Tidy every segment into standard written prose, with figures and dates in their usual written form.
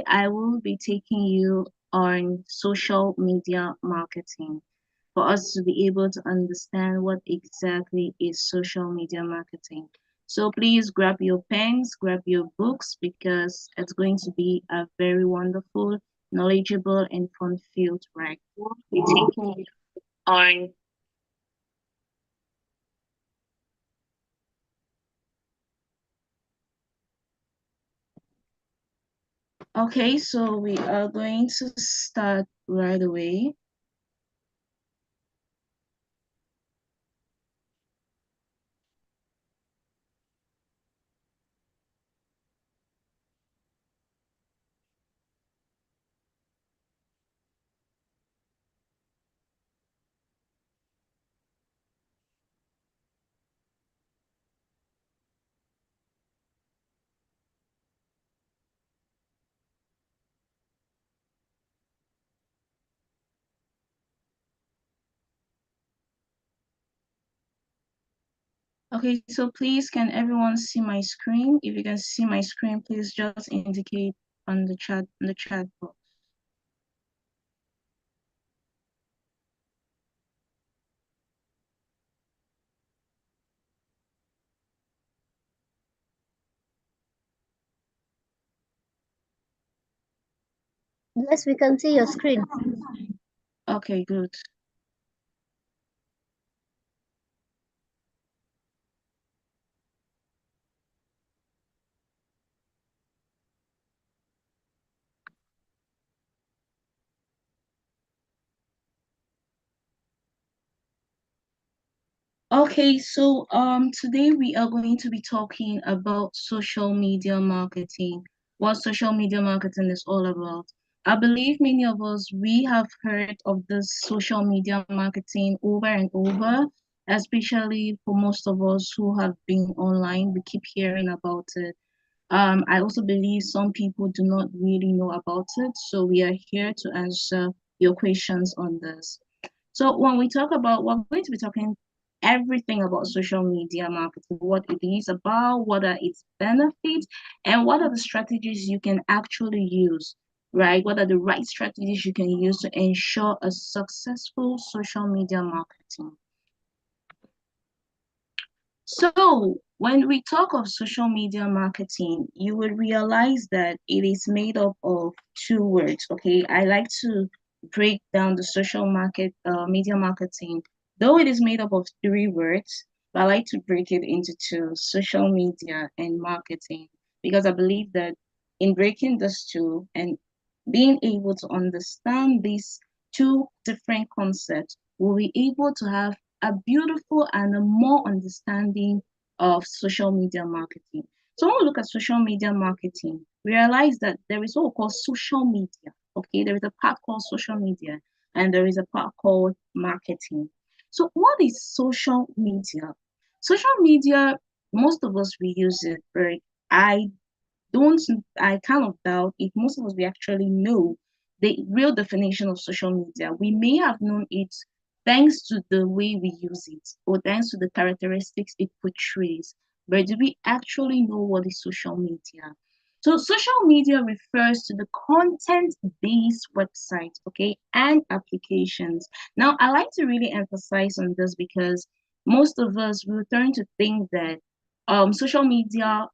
I will be taking you on social media marketing for us to be able to understand what exactly is social media marketing. So please grab your pens, grab your books, because it's going to be a very wonderful, knowledgeable, and fun-filled ride. We'll be taking you on. Okay, so we are going to start right away. Okay, so please, can everyone see my screen? If you can see my screen, please just indicate on the chat box. Yes, we can see your screen. Okay, good. Okay, so today we are going to be talking about social media marketing, what social media marketing is all about. I believe many of us we have heard of this social media marketing over and over, especially for most of us who have been online. We keep hearing about it. I also believe some people do not really know about it, so we are here to answer your questions on this. So when we talk about, we're going to be talking everything about social media marketing, what it is about, what are its benefits, and what are the strategies you can actually use, right? What are the right strategies you can use to ensure a successful social media marketing? So, when we talk of social media marketing, you will realize that it is made up of two words. Okay, I like to break down the media marketing, though it is made up of three words, but I like to break it into two: social media and marketing, because I believe that in breaking these two and being able to understand these two different concepts, we'll be able to have a beautiful and a more understanding of social media marketing. So when we look at social media marketing, we realize that there is what we call social media. Okay, there is a part called social media and there is a part called marketing. So what is social media? Social media, most of us we use it, right? I don't I kind of doubt if most of us we actually know the real definition of social media. We may have known it thanks to the way we use it or thanks to the characteristics it portrays. But do we actually know what is social media? So social media refers to the content-based website, okay, and applications. Now, I like to really emphasize on this because most of us will turn to think that social media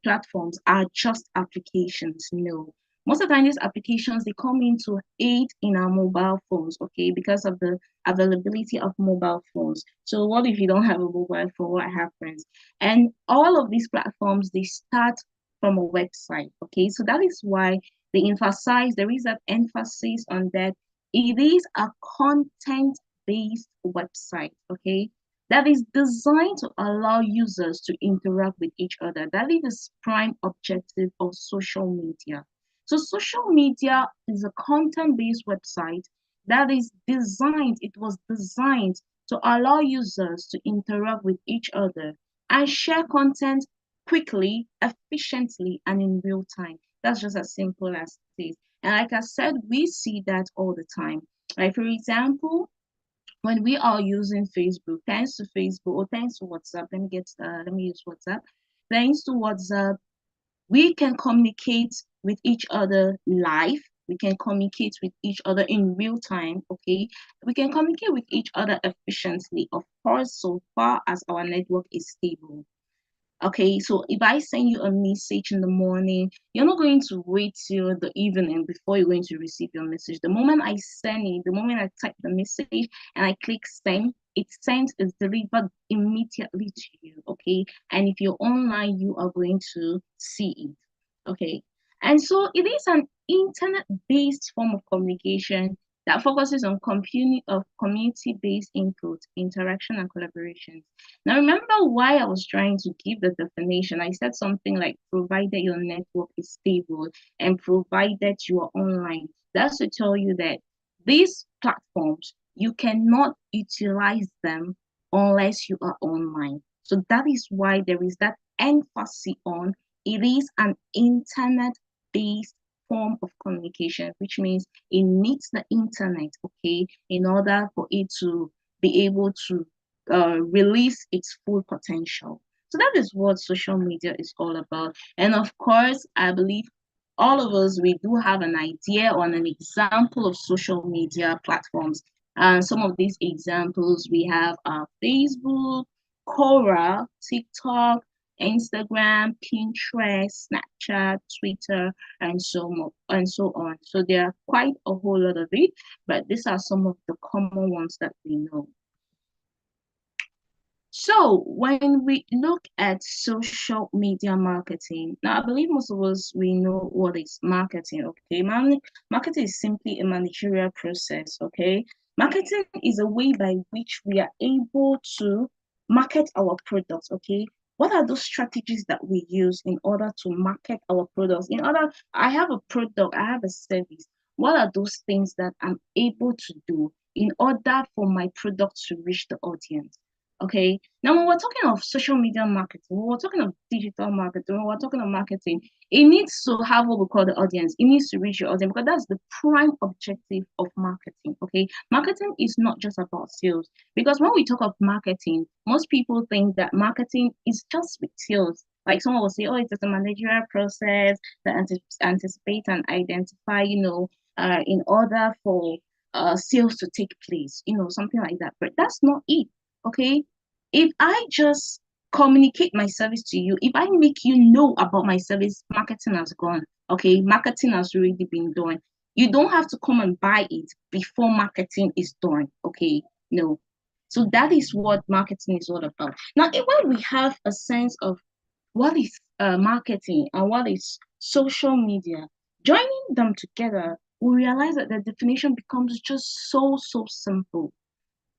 platforms are just applications. No. Most of the time, these applications they come in to aid in our mobile phones, okay, because of the availability of mobile phones. So, what if you don't have a mobile phone? What happens? And all of these platforms they start from a website, okay. So that is why they emphasize there is that emphasis on that it is a content-based website, okay, that is designed to allow users to interact with each other. That is the prime objective of social media. So social media is a content-based website that is designed, it was designed to allow users to interact with each other and share content quickly, efficiently, and in real time. That's just as simple as it is. And like I said, we see that all the time. Like for example, when we are using Facebook, thanks to Facebook or thanks to WhatsApp, let me use WhatsApp. Thanks to WhatsApp, we can communicate with each other live. We can communicate with each other in real time, okay? We can communicate with each other efficiently, of course, so far as our network is stable. Okay, so if I send you a message in the morning, you're not going to wait till the evening before you're going to receive your message. The moment I send it, the moment I type the message and I click send, it sends, is delivered immediately to you. Okay, and if you're online, you are going to see it. Okay, and so it is an internet-based form of communication that focuses on community-based input, interaction, and collaboration. Now, remember why I was trying to give the definition. I said something like provided your network is stable and provided you are online. That's to tell you that these platforms, you cannot utilize them unless you are online. So that is why there is that emphasis on it is an internet-based form of communication, which means it needs the internet, okay, in order for it to be able to release its full potential. So that is what social media is all about. And of course, I believe all of us, we do have an idea on an example of social media platforms. And some of these examples we have Facebook, Quora, TikTok, Instagram, Pinterest, Snapchat, Twitter, and so on. So there are quite a whole lot of it, but these are some of the common ones that we know. So when we look at social media marketing, now I believe most of us we know what is marketing. Okay, marketing is simply a managerial process. Okay, marketing is a way by which we are able to market our products. Okay, what are those strategies that we use in order to market our products? I have a product, I have a service. What are those things that I'm able to do in order for my product to reach the audience? Okay. Now, when we're talking of social media marketing, when we're talking of digital marketing, when we're talking of marketing, it needs to have what we call the audience. It needs to reach your audience because that's the prime objective of marketing. Okay. Marketing is not just about sales because when we talk of marketing, most people think that marketing is just with sales. Like someone will say, oh, it's just a managerial process that anticipate and identify, in order for sales to take place, something like that. But that's not it. Okay, if I just communicate my service to you, if I make you know about my service, marketing has gone. Okay, marketing has already been done. You don't have to come and buy it before marketing is done. Okay, no. So that is what marketing is all about. Now, when we have a sense of what is marketing and what is social media, joining them together, we realize that the definition becomes just so simple.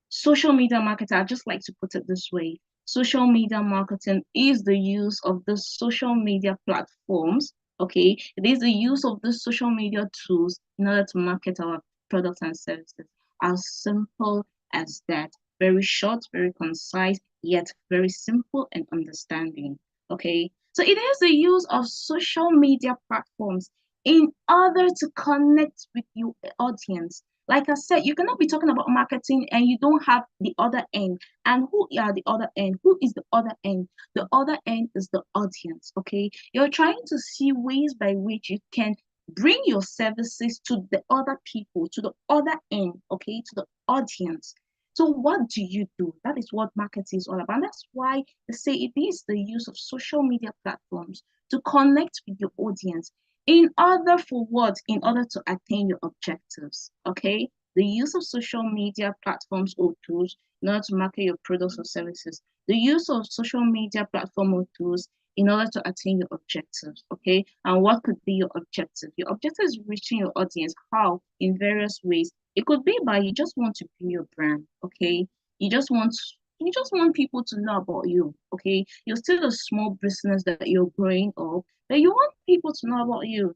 Social media marketing, I just like to put it this way. Social media marketing is the use of the social media platforms. Okay, it is the use of the social media tools in order to market our products and services. As simple as that. Very short, very concise, yet very simple and understanding. Okay, so it is the use of social media platforms in order to connect with your audience. Like I said, you cannot be talking about marketing and you don't have the other end. And who are the other end? Who is the other end? The other end is the audience. Okay, you're trying to see ways by which you can bring your services to the other people, to the other end, okay, to the audience. So what do you do? That is what marketing is all about. And that's why they say it is the use of social media platforms to connect with your audience in order for what? In order to attain your objectives. Okay, the use of social media platforms or tools in order to market your products or services, the use of social media platform or tools in order to attain your objectives. Okay, and what could be your objective? Your objective is reaching your audience. How? In various ways. It could be by you just want to be your brand. Okay, you just want people to know about you. Okay, you're still a small business that you're growing up, but you want people to know about you.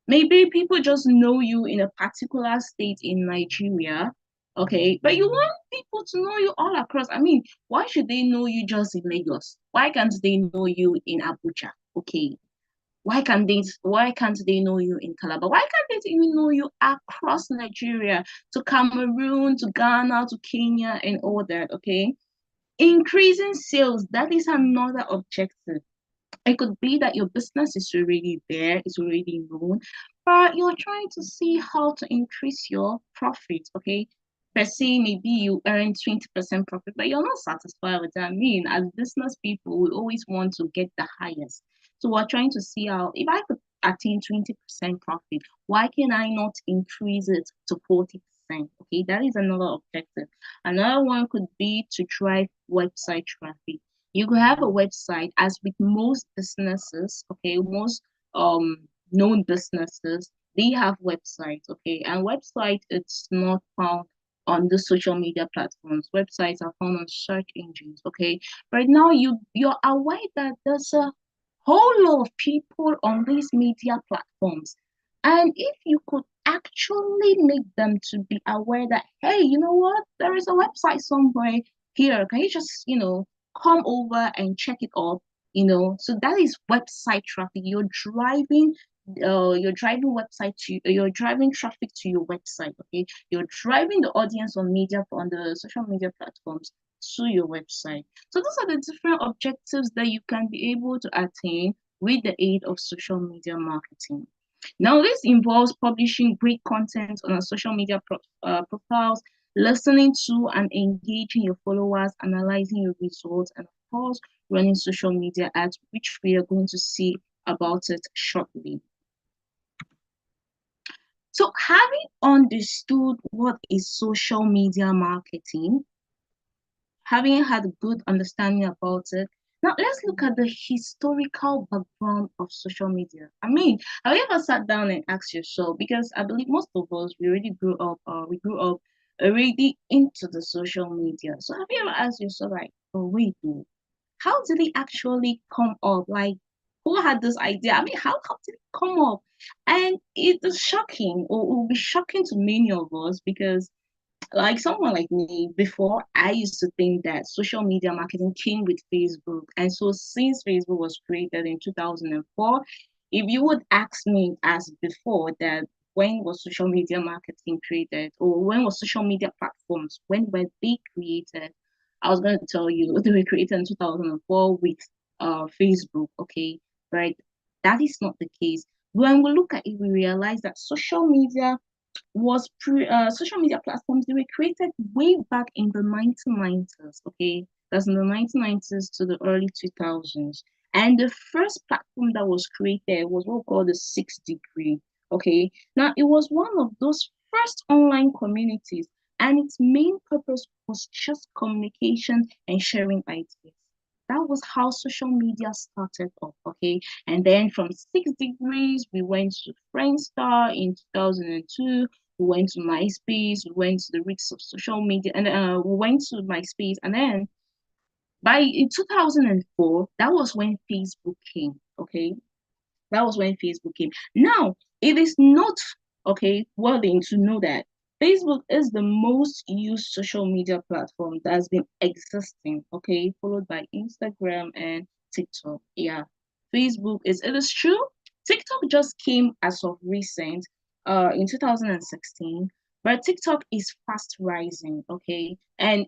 Maybe people just know you in a particular state in Nigeria, okay, but you want people to know you all across. I mean, why should they know you just in Lagos? Why can't they know you in Abuja? Okay, why can't they know you in Calabar? Why can't they even know you across Nigeria to Cameroon, to Ghana, to Kenya, and all that? Okay, increasing sales, that is another objective. It could be that your business is already there, it's already known, but you're trying to see how to increase your profit, okay? Per se, maybe you earn 20% profit, but you're not satisfied with that. I mean, as business people, we always want to get the highest. So we're trying to see how, if I could attain 20% profit, why can I not increase it to 40%? Okay, that is another objective. Another one could be to drive website traffic. You could have a website, as with most businesses, okay, most known businesses, they have websites, okay, and website it's not found on the social media platforms. Websites are found on search engines, okay. Right now, you're aware that there's a whole lot of people on these media platforms, and if you could actually make them to be aware that, hey, you know what, there is a website somewhere here, can you just, come over and check it out, so that is website traffic. You're driving traffic to your website, okay? You're driving the audience on the social media platforms to your website. So those are the different objectives that you can be able to attain with the aid of social media marketing. Now, this involves publishing great content on our social media profiles, listening to and engaging your followers, analyzing your results, and of course, running social media ads, which we are going to see about it shortly. So, having understood what is social media marketing, having had a good understanding about it, now let's look at the historical background of social media. I mean, have you ever sat down and asked yourself? Because I believe most of us we grew up already into the social media. So have you ever asked yourself, like, oh wait, oh, how did it actually come up? Like, who had this idea? I mean, how did it come up? And it is shocking, or it will be shocking to many of us because like someone like me, before I used to think that social media marketing came with Facebook. And so since Facebook was created in 2004, if you would ask me as before that when was social media marketing created or when was social media platforms, when were they created? I was going to tell you they were created in 2004 with Facebook, okay? But that is not the case. When we look at it, we realize that social media platforms, they were created way back in the 1990s, okay? That's in the 1990s to the early 2000s. And the first platform that was created was what we call the 6 Degree, okay? Now, it was one of those first online communities, and its main purpose was just communication and sharing ideas. That was how social media started up, okay? And then from 6 Degrees, we went to Friendster in 2002. We went to MySpace, we went to the risks of social media, and we went to MySpace. And then by in 2004, that was when Facebook came. Okay, that was when Facebook came. Now, it is not okay worrying to know that Facebook is the most used social media platform that has been existing. Okay, followed by Instagram and TikTok. Yeah, Facebook is, it is true. TikTok just came as of recent, in 2016, but TikTok is fast rising. Okay, and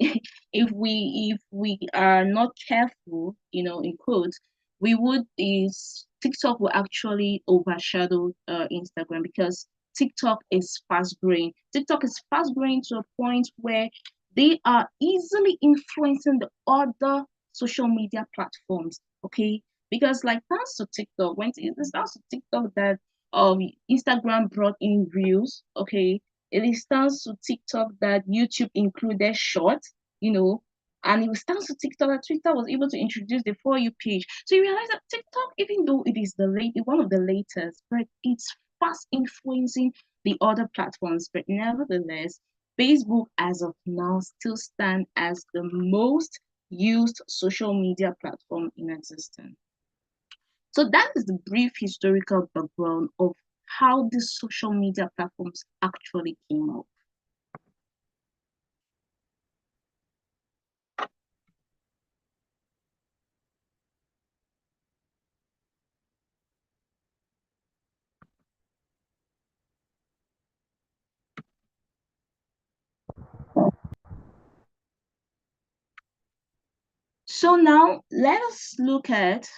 if we are not careful, in quotes, we would is TikTok will actually overshadow Instagram because TikTok is fast growing. TikTok is fast growing to a point where they are easily influencing the other social media platforms. Okay, because like thanks to TikTok, it's thanks to TikTok that Instagram brought in Reels. Okay, it is thanks to TikTok that YouTube included Shorts. And it was thanks to TikTok that Twitter was able to introduce the For You page. So you realize that TikTok, even though it is one of the latest, but it's fast influencing the other platforms. But nevertheless, Facebook, as of now, still stand as the most used social media platform in existence. So that is the brief historical background of how these social media platforms actually came up. So now let us look at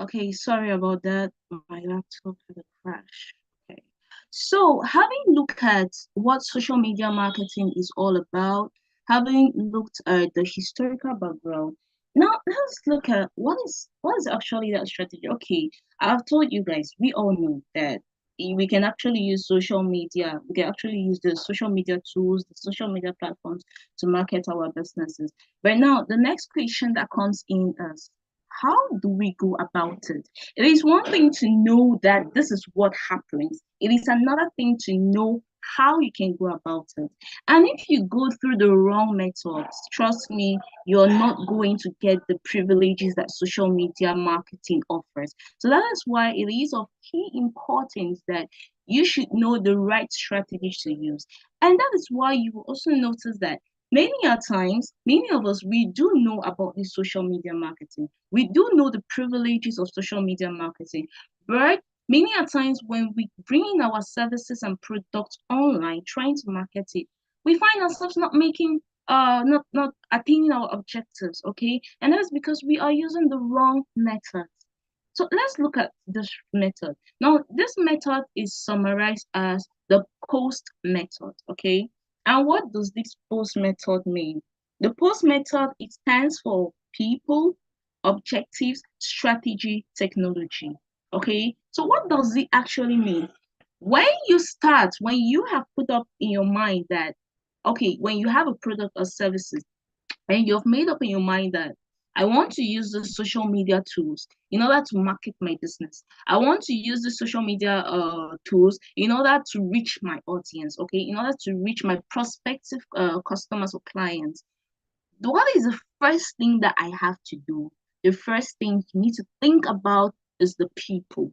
Okay, sorry about that. My laptop had a crash. Okay. So, having looked at what social media marketing is all about, having looked at the historical background, now let's look at what is actually that strategy. Okay, I've told you guys, we all know that we can actually use social media. We can actually use the social media tools, the social media platforms to market our businesses. But now the next question that comes in is how do we go about it? It is one thing to know that this is what happens. It is another thing to know how you can go about it. And if you go through the wrong methods, trust me, you're not going to get the privileges that social media marketing offers. So that is why it is of key importance that you should know the right strategies to use. And that is why you will also notice that many a times, many of us, we do know about this social media marketing. We do know the privileges of social media marketing, but many a times when we bring in our services and products online, trying to market it, we find ourselves not making not attaining our objectives, okay? And that's because we are using the wrong method. So let's look at this method. Now, this method is summarized as the post method, okay? And what does this post method mean? The post method, it stands for people, objectives, strategy, technology, okay? So what does it actually mean? When you have put up in your mind that, okay, when you have a product or services, and you've made up in your mind that I want to use the social media tools in order to market my business. I want to use the social media tools in order to reach my audience, okay, in order to reach my prospective customers or clients. What is the first thing that I have to do? The first thing you need to think about is the people.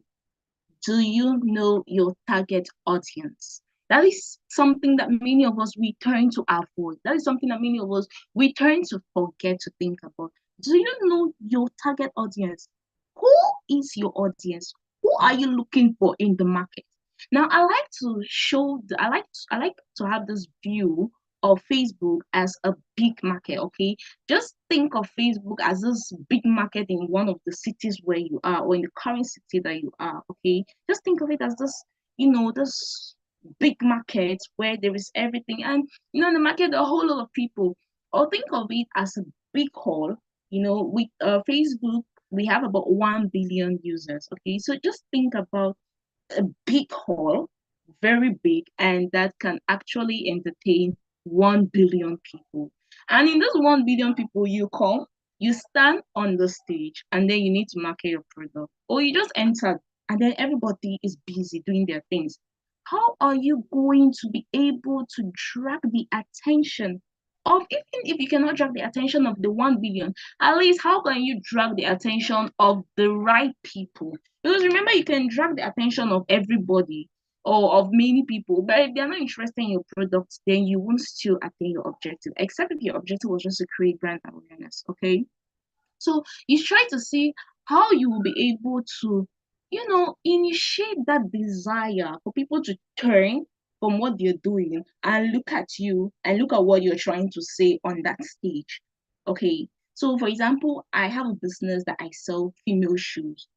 Do you know your target audience? That is something that many of us we turn to avoid. That is something that many of us we turn to forget to think about. Do you know your target audience? Who is your audience? Who are you looking for in the market? Now, I like to have this view of Facebook as a big market, okay? Just think of Facebook as this big market in one of the cities where you are, or in the current city that you are, okay? Just think of it as this, this big market where there is everything. And, in the market, there are a whole lot of people. Or think of it as a big hall. With Facebook, we have about 1 billion users, okay? So just think about a big hall, very big, and that can actually entertain 1 billion people. And in those 1 billion people, you come, you stand on the stage, and then you need to market your product. Or you just enter, and then everybody is busy doing their things. How are you going to be able to drag the attention of, even if you cannot drag the attention of the 1 billion, at least how can you drag the attention of the right people? Because remember, you can drag the attention of everybody or of many people, but if they're not interested in your product, then you won't still attain your objective, except if your objective was just to create brand awareness. Okay. So you try to see how you will be able to, initiate that desire for people to turn from what they're doing and look at you and look at what you're trying to say on that stage. Okay. So, for example, I have a business that I sell female shoes.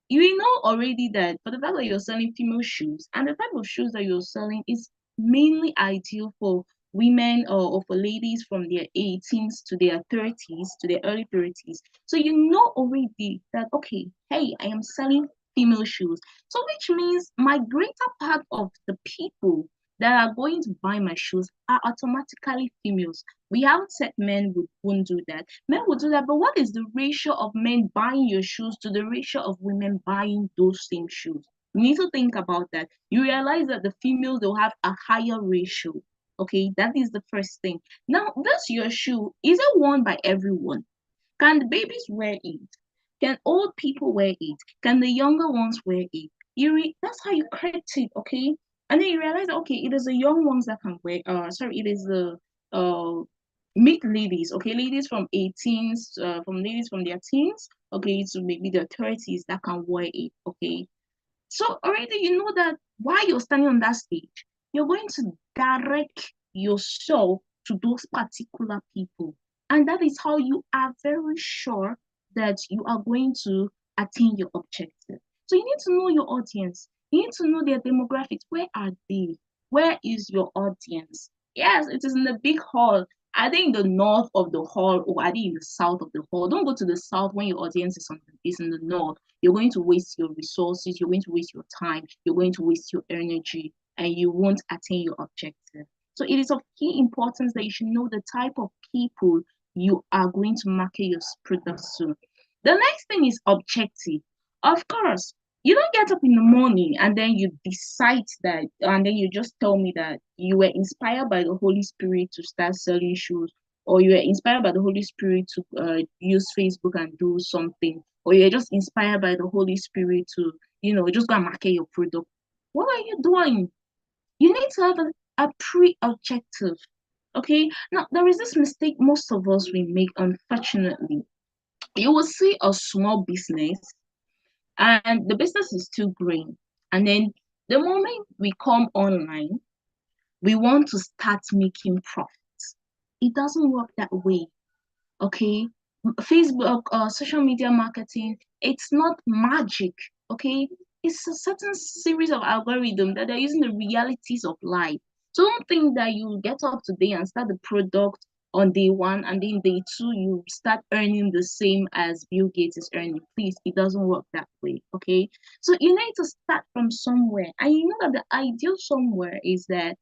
You know already that for the fact that you're selling female shoes and the type of shoes that you're selling is mainly ideal for women or for ladies from their 18s to their 30s to their early 30s. So you know already that, okay, hey, I am selling female shoes. So which means my greater part of the people that are going to buy my shoes are automatically females. We haven't said men won't do that. Men will do that, but what is the ratio of men buying your shoes to the ratio of women buying those same shoes? You need to think about that. You realize that the females will have a higher ratio. Okay, that is the first thing. Now, this your shoe, is it worn by everyone? Can the babies wear it? Can old people wear it? Can the younger ones wear it? That's how you correct it, okay? And then you realize, okay, it is the young ones that can wear. Sorry, it is the uh mid ladies, okay, ladies from 18s, from ladies from their teens, okay, to maybe their 30s that can wear it, okay. So already you know that while you're standing on that stage, you're going to direct yourself to those particular people. And that is how you are very sure that you are going to attain your objective. So you need to know your audience. You need to know their demographics. Where are they? Where is your audience? Yes, it is in the big hall. Are they in the north of the hall or are they in the south of the hall? Don't go to the south when your audience is in the north. You're going to waste your resources, you're going to waste your time, you're going to waste your energy, and you won't attain your objective. So it is of key importance that you should know the type of people you are going to market your products to. The next thing is objective. Of course, you don't get up in the morning and then you decide that, and then you just tell me that you were inspired by the Holy Spirit to start selling shoes, or you were inspired by the Holy Spirit to use Facebook and do something, or you're just inspired by the Holy Spirit to, just go and market your product. What are you doing? You need to have a pre-objective. Okay. Now, there is this mistake most of us we make, unfortunately. You will see a small business and the business is still growing. And then the moment we come online, we want to start making profits. It doesn't work that way. Okay. Facebook, social media marketing, it's not magic. Okay. It's a certain series of algorithms that are using the realities of life. So don't think that you get up today and start the product on day one and then day two you start earning the same as Bill Gates is earning. Please, it doesn't work that way. Okay. So you need to start from somewhere. And you know that the ideal somewhere is that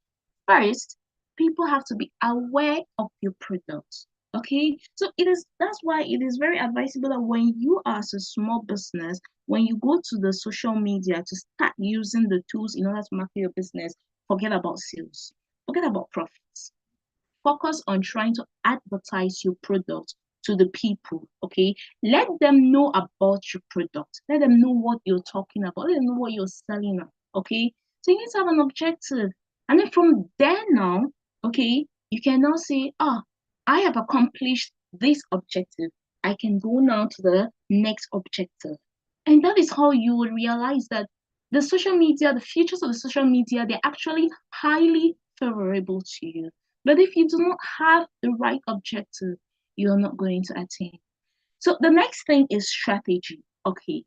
first, people have to be aware of your product. Okay, so that's why it is very advisable that when you are as a small business, when you go to the social media to start using the tools in order to market your business, forget about sales, forget about profits. Focus on trying to advertise your product to the people. Okay, let them know about your product, let them know what you're talking about, let them know what you're selling. Okay, so you need to have an objective, and then from there now, okay, you can now say, I have accomplished this objective. I can go now to the next objective. And that is how you will realize that the social media, the features of the social media, they're actually highly favorable to you. But if you do not have the right objective, you're not going to attain. So the next thing is strategy. Okay.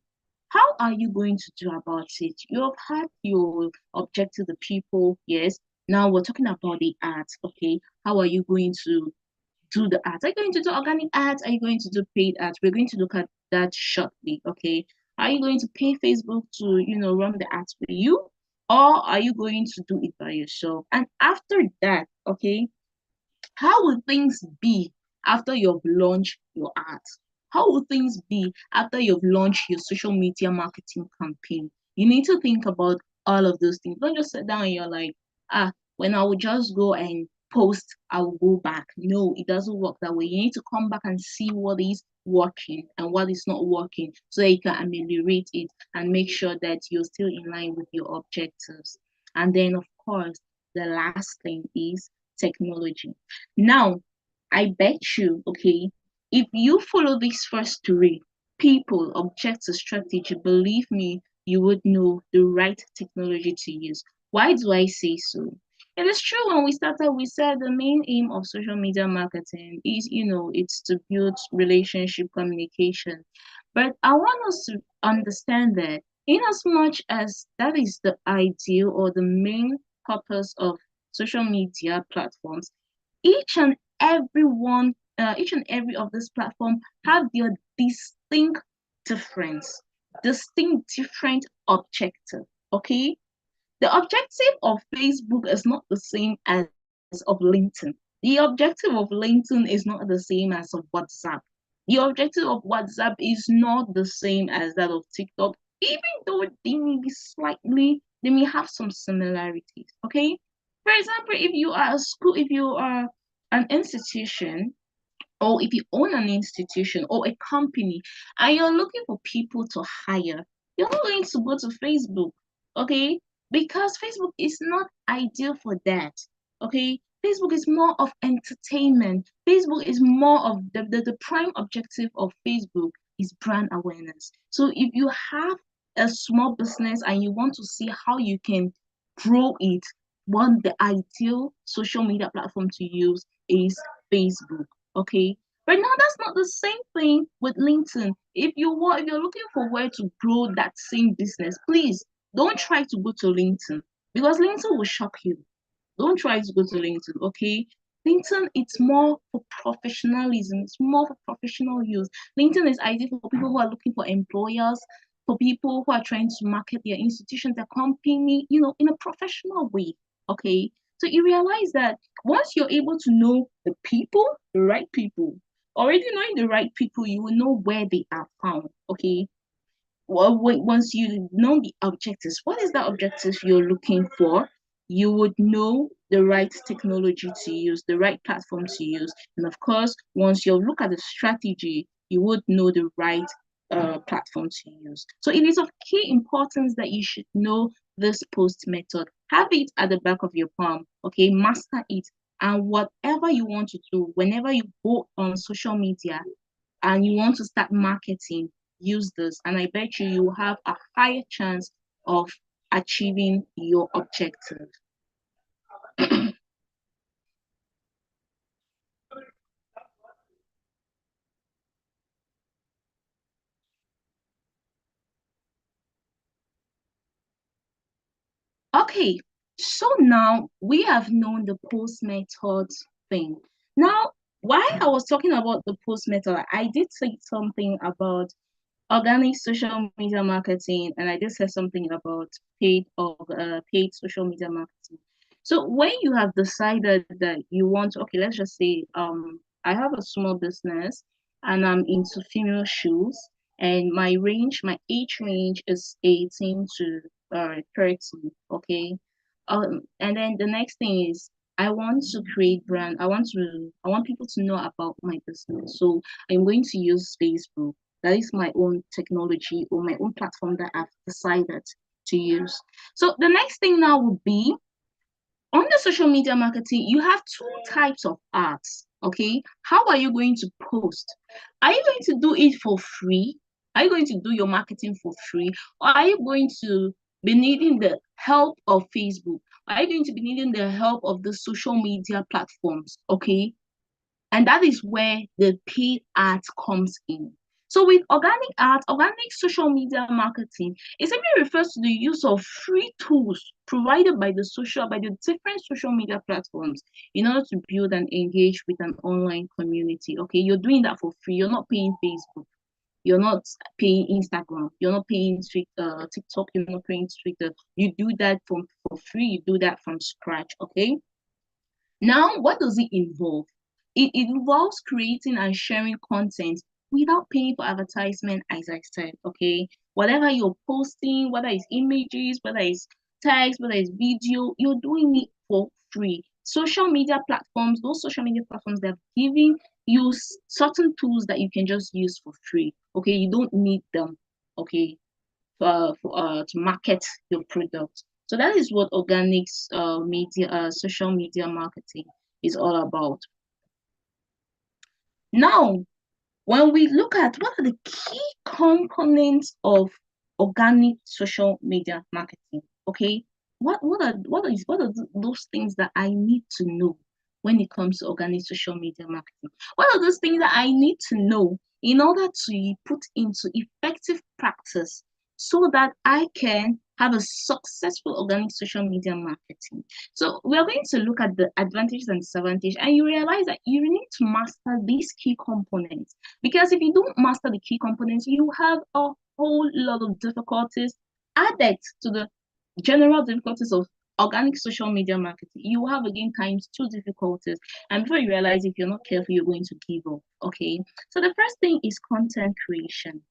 How are you going to do about it? You have had your objective, the people, yes. Now we're talking about the ads. Okay. How are you going to do the ads? Are you going to do organic ads? Are you going to do paid ads? We're going to look at that shortly. Okay. Are you going to pay Facebook to, run the ads for you? Or are you going to do it by yourself? And after that, okay, how will things be after you've launched your ads? How will things be after you've launched your social media marketing campaign? You need to think about all of those things. Don't just sit down and you're like, when I will just go and post, I will go back. No, it doesn't work that way. You need to come back and see what is working and what is not working so that you can ameliorate it and make sure that you're still in line with your objectives. And then, of course, the last thing is technology. Now, I bet you, okay, if you follow these first three, people, objectives, strategy, believe me, you would know the right technology to use. Why do I say so? It is true when we started, we said the main aim of social media marketing is, it's to build relationship communication. But I want us to understand that in as much as that is the ideal or the main purpose of social media platforms, each and every one, each and every of this platform have their distinct difference, distinct different objective. Okay, the objective of Facebook is not the same as of LinkedIn. The objective of LinkedIn is not the same as of WhatsApp. The objective of WhatsApp is not the same as that of TikTok, even though they may have some similarities. Okay. For example, if you are a school, if you are an institution, or if you own an institution or a company and you're looking for people to hire, you're not going to go to Facebook, okay? Because Facebook is not ideal for that, okay? Facebook is more of entertainment. Facebook is more of the prime objective of Facebook is brand awareness. So if you have a small business and you want to see how you can grow it, one the ideal social media platform to use is Facebook. Okay. Right now, that's not the same thing with LinkedIn. If you're looking for where to grow that same business, please don't try to go to LinkedIn because LinkedIn will shock you. Don't try to go to LinkedIn, okay? LinkedIn, it's more for professionalism. It's more for professional use. LinkedIn is ideal for people who are looking for employers, for people who are trying to market their institution, their company, in a professional way, okay? So you realize that once you're able to know the right people, already knowing the right people, you will know where they are found, okay? Well, once you know the objectives, what is that objective you're looking for? You would know the right technology to use, the right platform to use. And of course, once you look at the strategy, you would know the right platform to use. So it is of key importance that you should know this post method. Have it at the back of your palm, okay? Master it. And whatever you want to do, whenever you go on social media, and you want to start marketing, use this. And I bet you will have a higher chance of achieving your objective. Okay, so now we have known the post method thing. Now, while I was talking about the post method, I did say something about organic social media marketing, and I just said something about paid social media marketing. So when you have decided that you want, okay, let's just say I have a small business and I'm into female shoes, and my age range is 18 to 30, okay. And then the next thing is I want to create brand. I want people to know about my business. So I'm going to use Facebook. That is my own technology or my own platform that I've decided to use. So the next thing now would be on the social media marketing, you have two types of ads. Okay. How are you going to post? Are you going to do it for free? Are you going to do your marketing for free? Or are you going to be needing the help of Facebook? Are you going to be needing the help of the social media platforms? Okay. And that is where the paid ads comes in. So with organic ads, organic social media marketing, it simply refers to the use of free tools provided by the different social media platforms in order to build and engage with an online community. Okay, you're doing that for free. You're not paying Facebook. You're not paying Instagram. You're not paying TikTok. You're not paying Twitter. You do that for free. You do that from scratch. Okay. Now, what does it involve? It involves creating and sharing content without paying for advertisement, as I said, okay? Whatever you're posting, whether it's images, whether it's text, whether it's video, you're doing it for free. Social media platforms, those social media platforms, they're giving you certain tools that you can just use for free, okay? You don't need them, okay? To market your product. So that is what organics social media marketing is all about. Now, when we look at what are the key components of organic social media marketing, okay, those things that I need to know when it comes to organic social media marketing? What are those things that I need to know in order to put into effective practice so that I can have a successful organic social media marketing? So we are going to look at the advantages and disadvantages, and you realize that you need to master these key components, because if you don't master the key components, you have a whole lot of difficulties added to the general difficulties of organic social media marketing. You have again times two difficulties. And before you realize, if you're not careful, you're going to give up. Okay. So the first thing is content creation.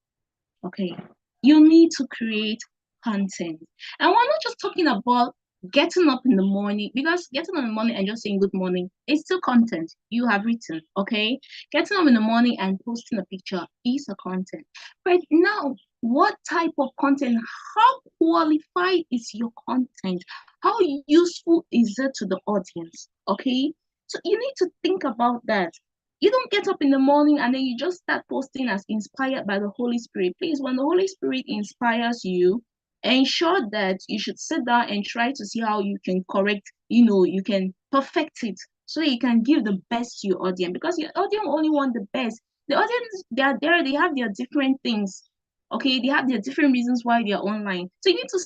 Okay. You need to create content. And we're not just talking about getting up in the morning, because getting up in the morning and just saying good morning is still content you have written. Okay. Getting up in the morning and posting a picture is a content. But now, what type of content? How qualified is your content? How useful is it to the audience? Okay. So you need to think about that. You don't get up in the morning and then you just start posting as inspired by the Holy Spirit. Please, when the Holy Spirit inspires you, ensure that you should sit down and try to see how you can correct, you can perfect it so you can give the best to your audience, because your audience only want the best. The audience, they are there, they have their different things. Okay, they have their different reasons why they are online. So you need to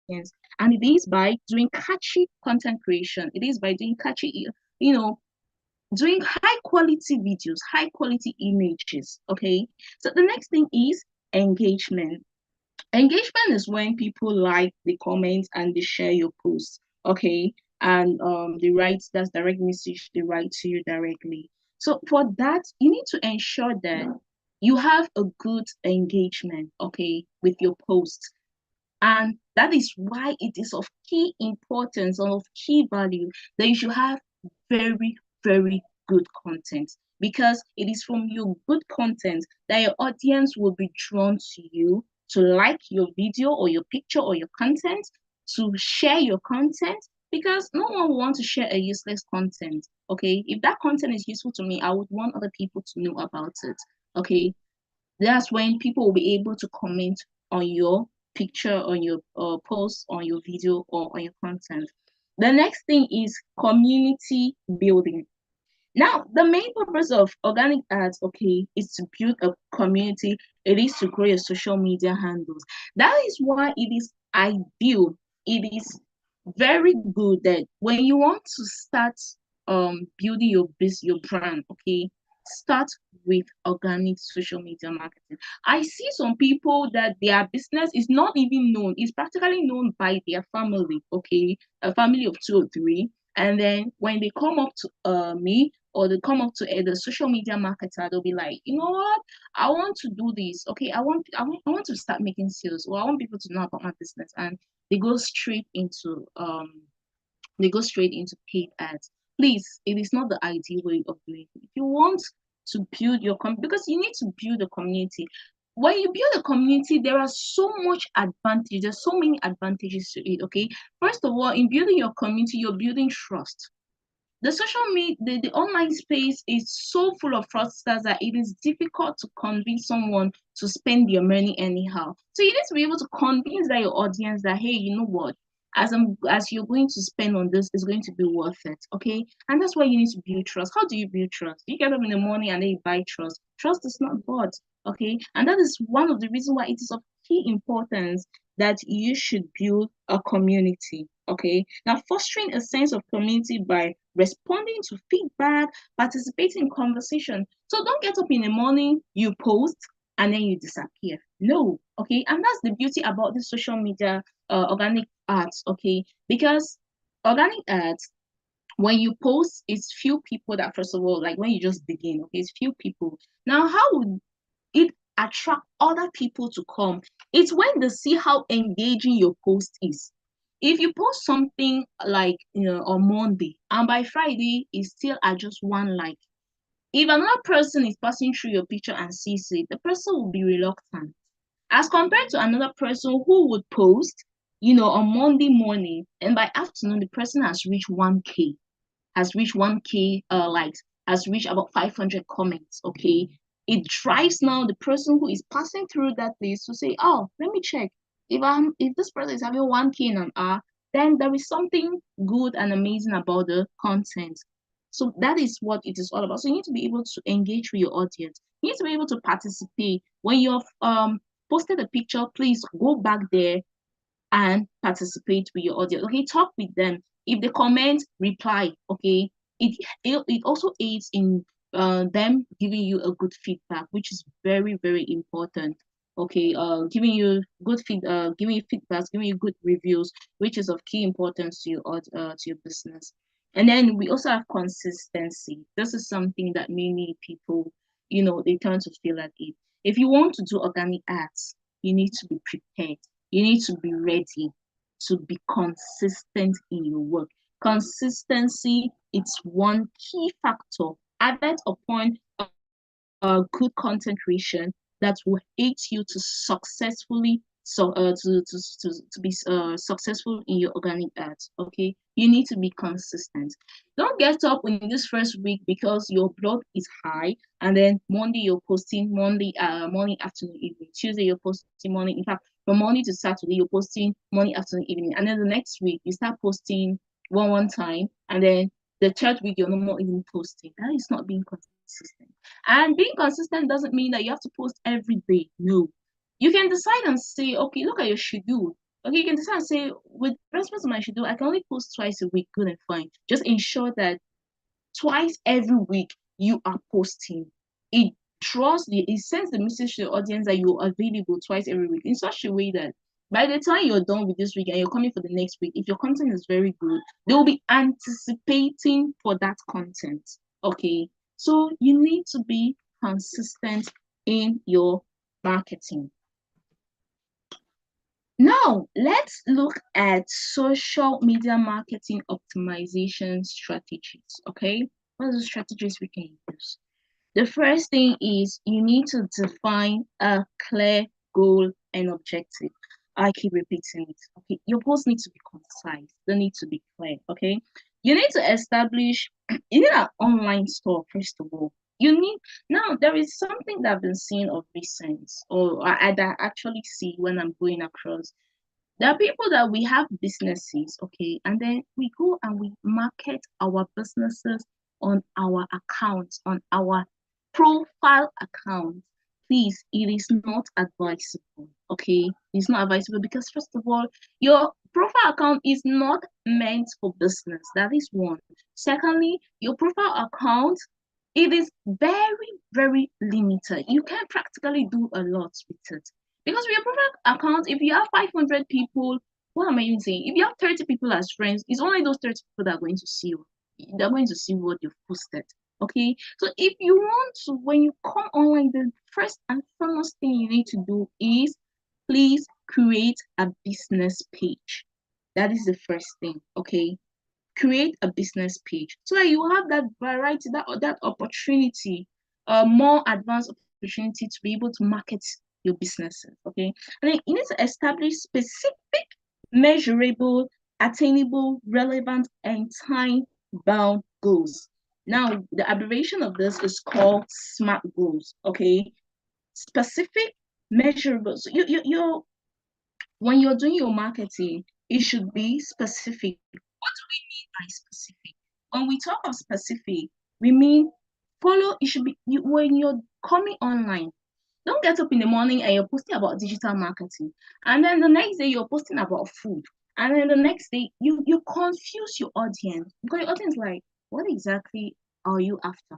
Yes. And it is by doing catchy content creation. It is by doing catchy, you know, doing high quality videos, high quality images. Okay. So the next thing is engagement. Engagement is when people like, they comment, and they share your post. Okay. And they write, that's direct message, they write to you directly. So for that, you need to ensure that you have a good engagement, okay, with your post. And that is why it is of key importance and of key value that you should have very, very good content, because it is from your good content that your audience will be drawn to you, to like your video or your picture or your content, to share your content, because no one will want to share a useless content. Okay, if that content is useful to me, I would want other people to know about it. Okay, that's when people will be able to comment on your picture, on your post, on your video, or on your content. The next thing is community building. Now, the main purpose of organic ads, okay, is to build a community. It is to grow your social media handles. That is why it is ideal. It is very good that when you want to start building your business, your brand, okay, start with organic social media marketing. I see some people that their business is not even known, it's practically known by their family, okay, a family of two or three. And then when they come up to me, or they come up to the social media marketer, they'll be like, you know what, I want to do this. Okay, I want to start making sales, or I want people to know about my business. And they go straight into paid ads. Please, it is not the ideal way of doing it. If you want to build your because you need to build a community. When you build a community, there are so much advantage. There's so many advantages to it. Okay, first of all, in building your community, you're building trust. The social media, the online space is so full of fraudsters that it is difficult to convince someone to spend your money anyhow. So you need to be able to convince that your audience that, hey, you know what, as you're going to spend on this, is going to be worth it. Okay. And that's why you need to build trust. How do you build trust? You get up in the morning and then you buy trust. Trust is not bought. Okay. And that is one of the reasons why it is of key importance that you should build a community. Okay. Now, fostering a sense of community by responding to feedback, participating in conversation. So don't get up in the morning, you post, and then you disappear. No. Okay. And that's the beauty about the social media organic ads. Okay. Because organic ads, when you post, it's few people that, first of all, like when you just begin, okay, it's few people. Now, how would it attract other people to come? It's when they see how engaging your post is. If you post something like, on Monday, and by Friday it's still at just one like, if another person is passing through your picture and sees it, the person will be reluctant, as compared to another person who would post, on Monday morning, and by afternoon the person has reached 1K, likes, has reached about 500 comments. Okay, it drives now the person who is passing through that place to say, oh, let me check, if this person is having 1K in an hour, then there is something good and amazing about the content. So that is what it is all about. So you need to be able to engage with your audience. You need to be able to participate. When you've posted a picture, please go back there and participate with your audience. Okay, talk with them. If they comment, reply. Okay, it also aids in them giving you a good feedback, which is very, very important. Okay, giving you giving you feedbacks, giving you good reviews, which is of key importance to your business. And then we also have consistency. This is something that many people, they tend to feel like it. If you want to do organic ads, you need to be prepared. You need to be ready to be consistent in your work. Consistency, it's one key factor added upon good content creation that will aid you to successfully to be successful in your organic ads. Okay, you need to be consistent. Don't get up in this first week because your blog is high, and then Monday you're posting, Monday morning, afternoon, evening. Tuesday you're posting morning. In fact, from Monday to Saturday, you're posting morning, afternoon, evening. And then the next week, you start posting one time. And then the third week, you're no more even posting. That is not being consistent. And being consistent doesn't mean that you have to post every day. No. You can decide and say, okay, look at your schedule. Okay, you can decide and say, with respect to my schedule, I can only post twice a week. Good and fine. Just ensure that twice every week you are posting. It it sends the message to the audience that you're available twice every week in such a way that by the time you're done with this week and you're coming for the next week, if your content is very good, they will be anticipating for that content. Okay. So you need to be consistent in your marketing. Now, let's look at social media marketing optimization strategies. Okay, what are the strategies we can use? The first thing is you need to define a clear goal and objective. I keep repeating it. Okay, your goals need to be concise, they need to be clear. Okay, you need to establish, you need an online store, first of all. You need, now there is something that I've been seeing of recent, or that I actually see when I'm going across. There are people that we have businesses, okay, and then we go and we market our businesses on our accounts, on our profile account. Please, it is not advisable, okay? It's not advisable because, first of all, your profile account is not meant for business. That is one. Secondly, your profile account, it is very, very limited. You can practically do a lot with it. Because with your profile account, if you have 500 people, what am I even saying? If you have 30 people as friends, it's only those 30 people that are going to see you. They're going to see what you've posted. Okay. So if you want to, when you come online, the first and foremost thing you need to do is please create a business page. That is the first thing. Okay. Create a business page so that you have that variety, that opportunity, more advanced opportunity to be able to market your businesses. Okay, and then you need to establish specific, measurable, attainable, relevant, and time-bound goals. Now, the abbreviation of this is called SMART goals. Okay, specific, measurable. So you when you're doing your marketing, it should be specific. What do we mean by specific? When we talk of specific, we mean follow. It should be when you're coming online. Don't get up in the morning and you're posting about digital marketing, and then the next day you're posting about food, and then the next day you confuse your audience because your audience is like, what exactly are you after?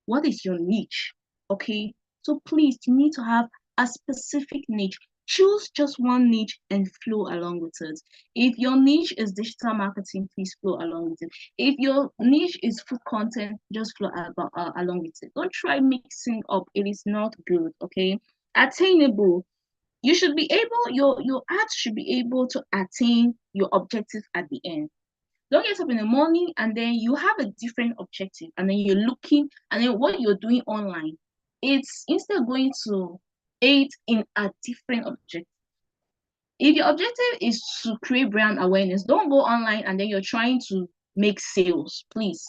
What is your niche? Okay, so please, you need to have a specific niche. Choose just one niche and flow along with it. If your niche is digital marketing, please flow along with it. If your niche is food content, just flow along with it. Don't try mixing up, it is not good. Okay, attainable. You should be able, your ads should be able to attain your objective at the end. Don't get up in the morning and then you have a different objective and then you're looking and then what you're doing online, it's instead going to aid in a different objective. If your objective is to create brand awareness, don't go online and then you're trying to make sales. Please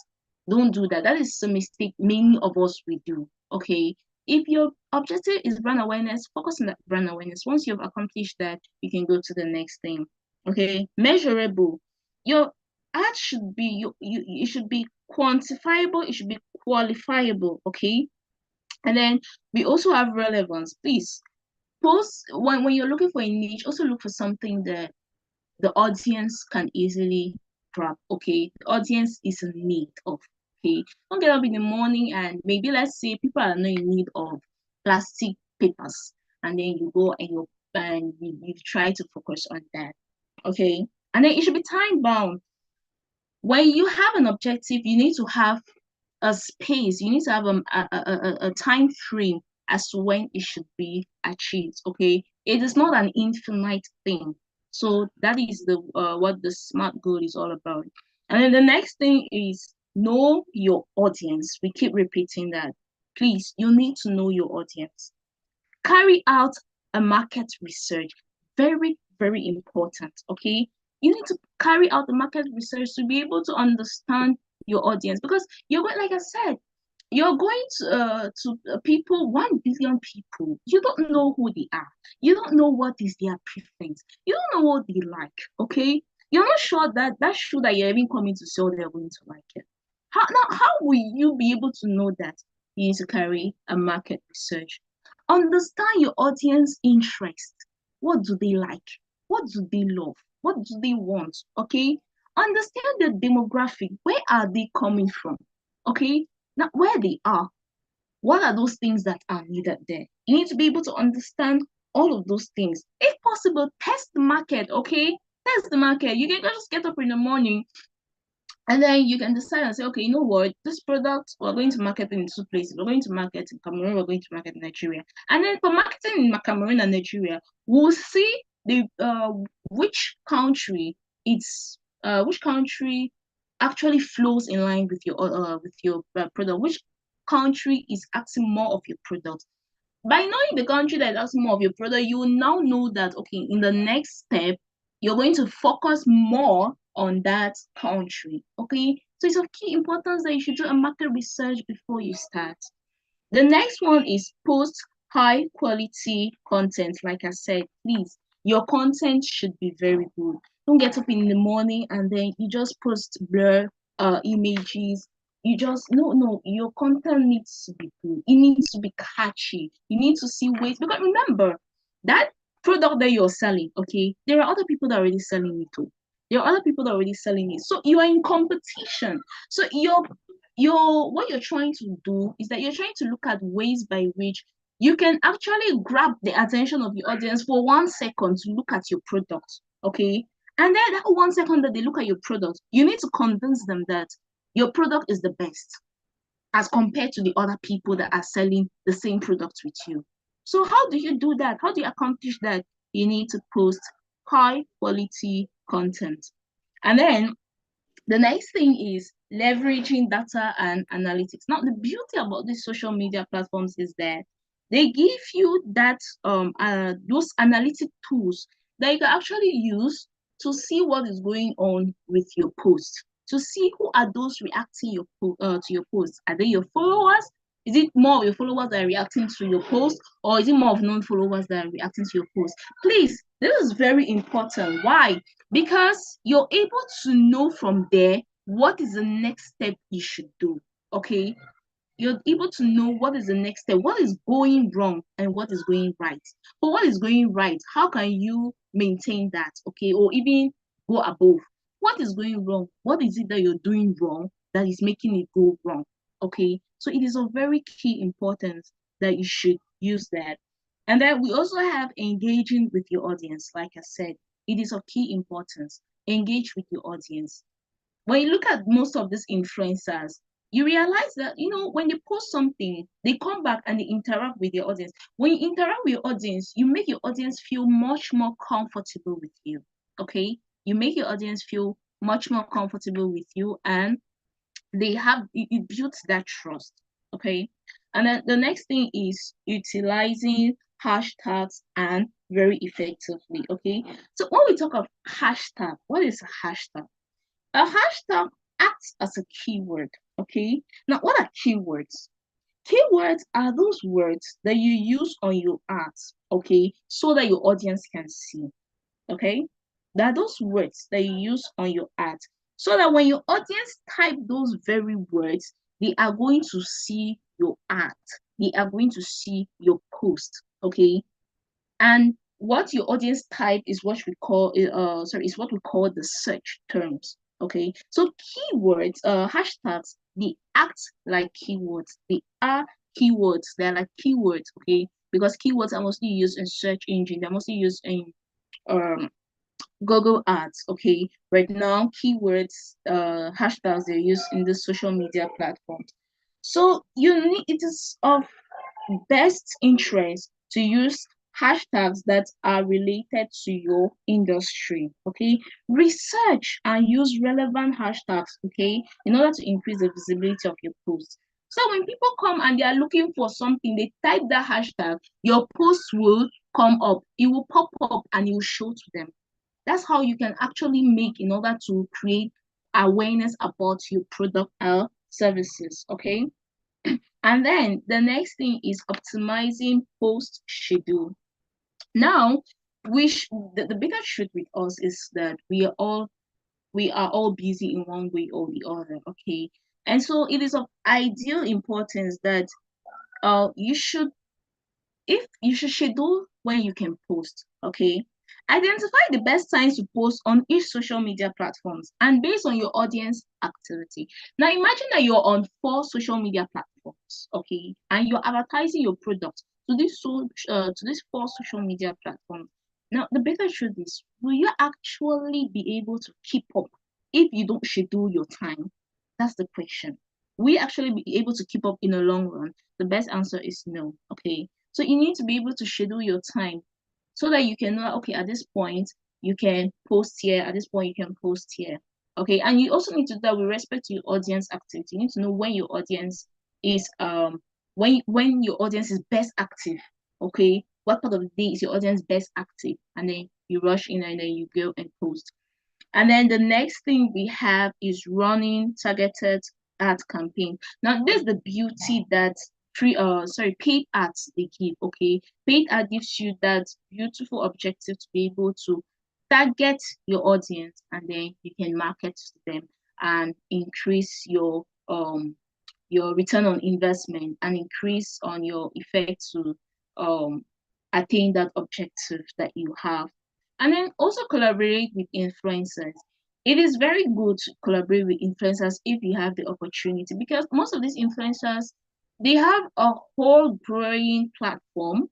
don't do that. That is a mistake many of us we do. Okay. If your objective is brand awareness, focus on that brand awareness. Once you've accomplished that, you can go to the next thing. Okay. Measurable. Your ad should be it should be quantifiable, it should be qualifiable. Okay. And then we also have relevance. Please post when you're looking for a niche, also look for something that the audience can easily grab. Okay, the audience is in need of. Okay, don't get up in the morning and maybe let's say people are not in need of plastic papers, and then you go and you try to focus on that. Okay, and then it should be time bound. When you have an objective, you need to have a space. You need to have a time frame as to when it should be achieved. Okay, it is not an infinite thing. So that is the what the SMART goal is all about. And then the next thing is know your audience. We keep repeating that. Please, you need to know your audience. Carry out a market research. Very, very important. Okay, you need to carry out the market research to be able to understand your audience because you're going, like I said, you're going to people, 1 billion people. You don't know who they are. You don't know what is their preference. You don't know what they like. Okay, you're not sure that that shoe that you're even coming to sell, they're going to like it. How will you be able to know that? You need to carry a market research. Understand your audience interest. What do they like? What do they love? What do they want? Okay, understand the demographic. Where are they coming from? Okay, now, where they are, what are those things that are needed there? You need to be able to understand all of those things. If possible, test the market, okay? Test the market. You can just get up in the morning and then you can decide and say, okay, you know what? This product, we're going to market in 2 places. We're going to market in Cameroon, we're going to market in Nigeria. And then for marketing in Cameroon and Nigeria, we'll see the which country it's which country actually flows in line with your product, which country is asking more of your product. By knowing the country that asks more of your product, you will now know that okay, in the next step, you're going to focus more on that country. Okay, so it's of key importance that you should do a market research before you start. The next one is post high quality content. Like I said, please, your content should be very good. Don't get up in the morning and then you just post blur images. You just no, your content needs to be good. It needs to be catchy. You need to see ways because remember that product that you're selling, okay, there are other people that are already selling it too. There are other people that are already selling it. So you are in competition. So your what you're trying to do is that you're trying to look at ways by which you can actually grab the attention of your audience for 1 second to look at your product, okay? And then that 1 second that they look at your product, you need to convince them that your product is the best as compared to the other people that are selling the same product with you. So how do you do that? How do you accomplish that? You need to post high quality content. And then the next thing is leveraging data and analytics. Now, the beauty about these social media platforms is that they give you that those analytic tools that you can actually use to see what is going on with your post, to see who are those reacting to your post. Are they your followers? Is it more of your followers that are reacting to your post, or is it more of non-followers that are reacting to your post? Please, this is very important. Why? Because you're able to know from there what is the next step you should do. Okay, you're able to know what is the next step, what is going wrong and what is going right. But what is going right, how can you maintain that? Okay, or even go above. What is going wrong? What is it that you're doing wrong that is making it go wrong? Okay, so it is of very key importance that you should use that. And then we also have engaging with your audience. Like I said, it is of key importance. Engage with your audience. When you look at most of these influencers, you realize that when they post something, they come back and they interact with your audience. When you interact with your audience, you make your audience feel much more comfortable with you. Okay, you make your audience feel much more comfortable with you, and it builds that trust. Okay, and then the next thing is utilizing hashtags and very effectively. Okay, so when we talk of hashtag, what is a hashtag? A hashtag acts as a keyword, okay? Now, what are keywords? Keywords are those words that you use on your ads, okay, so that your audience can see, okay? There are those words that you use on your ads, so that when your audience type those very words, they are going to see your ad, they are going to see your post, okay? And what your audience type is what we call is what we call the search terms. Okay, so keywords, hashtags, they act like keywords. They are keywords. They're like keywords. Okay, because keywords are mostly used in search engine. They're mostly used in um Google Ads. Okay, right now keywords, hashtags, they're used in the social media platforms. So it is of best interest to use hashtags that are related to your industry. Okay, research and use relevant hashtags, okay, in order to increase the visibility of your post. So when people come and they are looking for something, they type that hashtag, your post will come up, it will pop up and it will show to them. That's how you can actually make in order to create awareness about your product or services. Okay, And then the next thing is optimizing post schedule. Now, the bigger truth with us is that we are all busy in one way or the other, okay? And so it is of ideal importance that you should if you should schedule when you can post, okay? Identify the best times to post on each social media platforms and based on your audience activity. Now imagine that you're on 4 social media platforms, okay, and you're advertising your product to these 4 social media platforms. Now the better truth is, will you actually be able to keep up if you don't schedule your time? That's the question. Will you actually be able to keep up in the long run? The best answer is no, okay? So you need to be able to schedule your time so that you can know, okay, at this point you can post here, at this point you can post here. Okay. And you also need to do that with respect to your audience activity. You need to know when your audience is when your audience is best active. Okay. What part of the day is your audience best active? And then you rush in and then you go and post. And then the next thing we have is running targeted ad campaign. Now, this is the beauty that paid ads they give. Okay, paid ad gives you that beautiful objective to be able to target your audience, and then you can market to them and increase your return on investment and increase on your effect to um attain that objective that you have. And then also collaborate with influencers. It is very good to collaborate with influencers if you have the opportunity, because most of these influencers, they have a whole growing platform.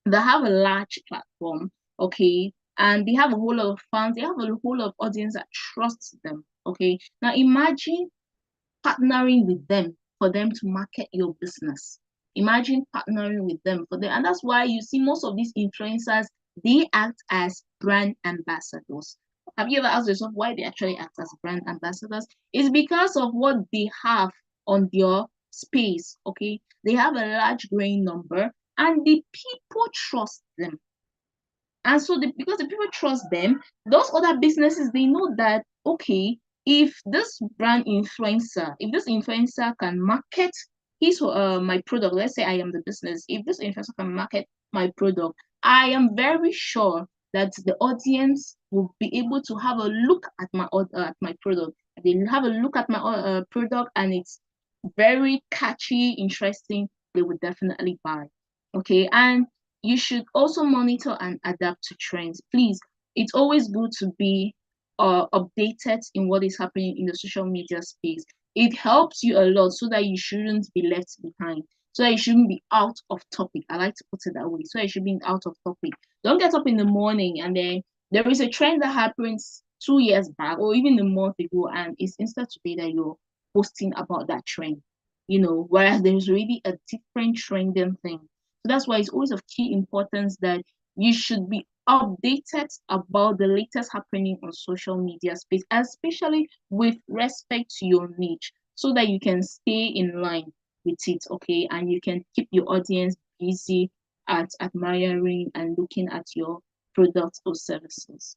They have a large platform, okay, and they have a whole lot of fans. They have a whole lot of audience that trusts them, okay. Now imagine partnering with them for them to market your business. Imagine partnering with them for them. And that's why you see most of these influencers, they act as brand ambassadors. Have you ever asked yourself why they actually act as brand ambassadors? It's because of what they have on their space, okay? They have a large growing number and the people trust them. And so because the people trust them, those other businesses, they know that, okay, if this influencer can market his my product, let's say I am the business, if this influencer can market my product, I am very sure that the audience will be able to have a look at my product. They have a look at my product and it's very catchy, interesting, they would definitely buy. Okay, and you should also monitor and adapt to trends. Please, it's always good to be updated in what is happening in the social media space. It helps you a lot so that you shouldn't be left behind, so that you shouldn't be out of topic. I like to put it that way. So you should be out of topic. Don't get up in the morning and then there is a trend that happens 2 years back or even a month ago, and it's instead today that you're posting about that trend, whereas there's really a different trending thing. So that's why it's always of key importance that you should be updated about the latest happening on social media space, especially with respect to your niche, so that you can stay in line with it, okay? And you can keep your audience busy at admiring and looking at your products or services.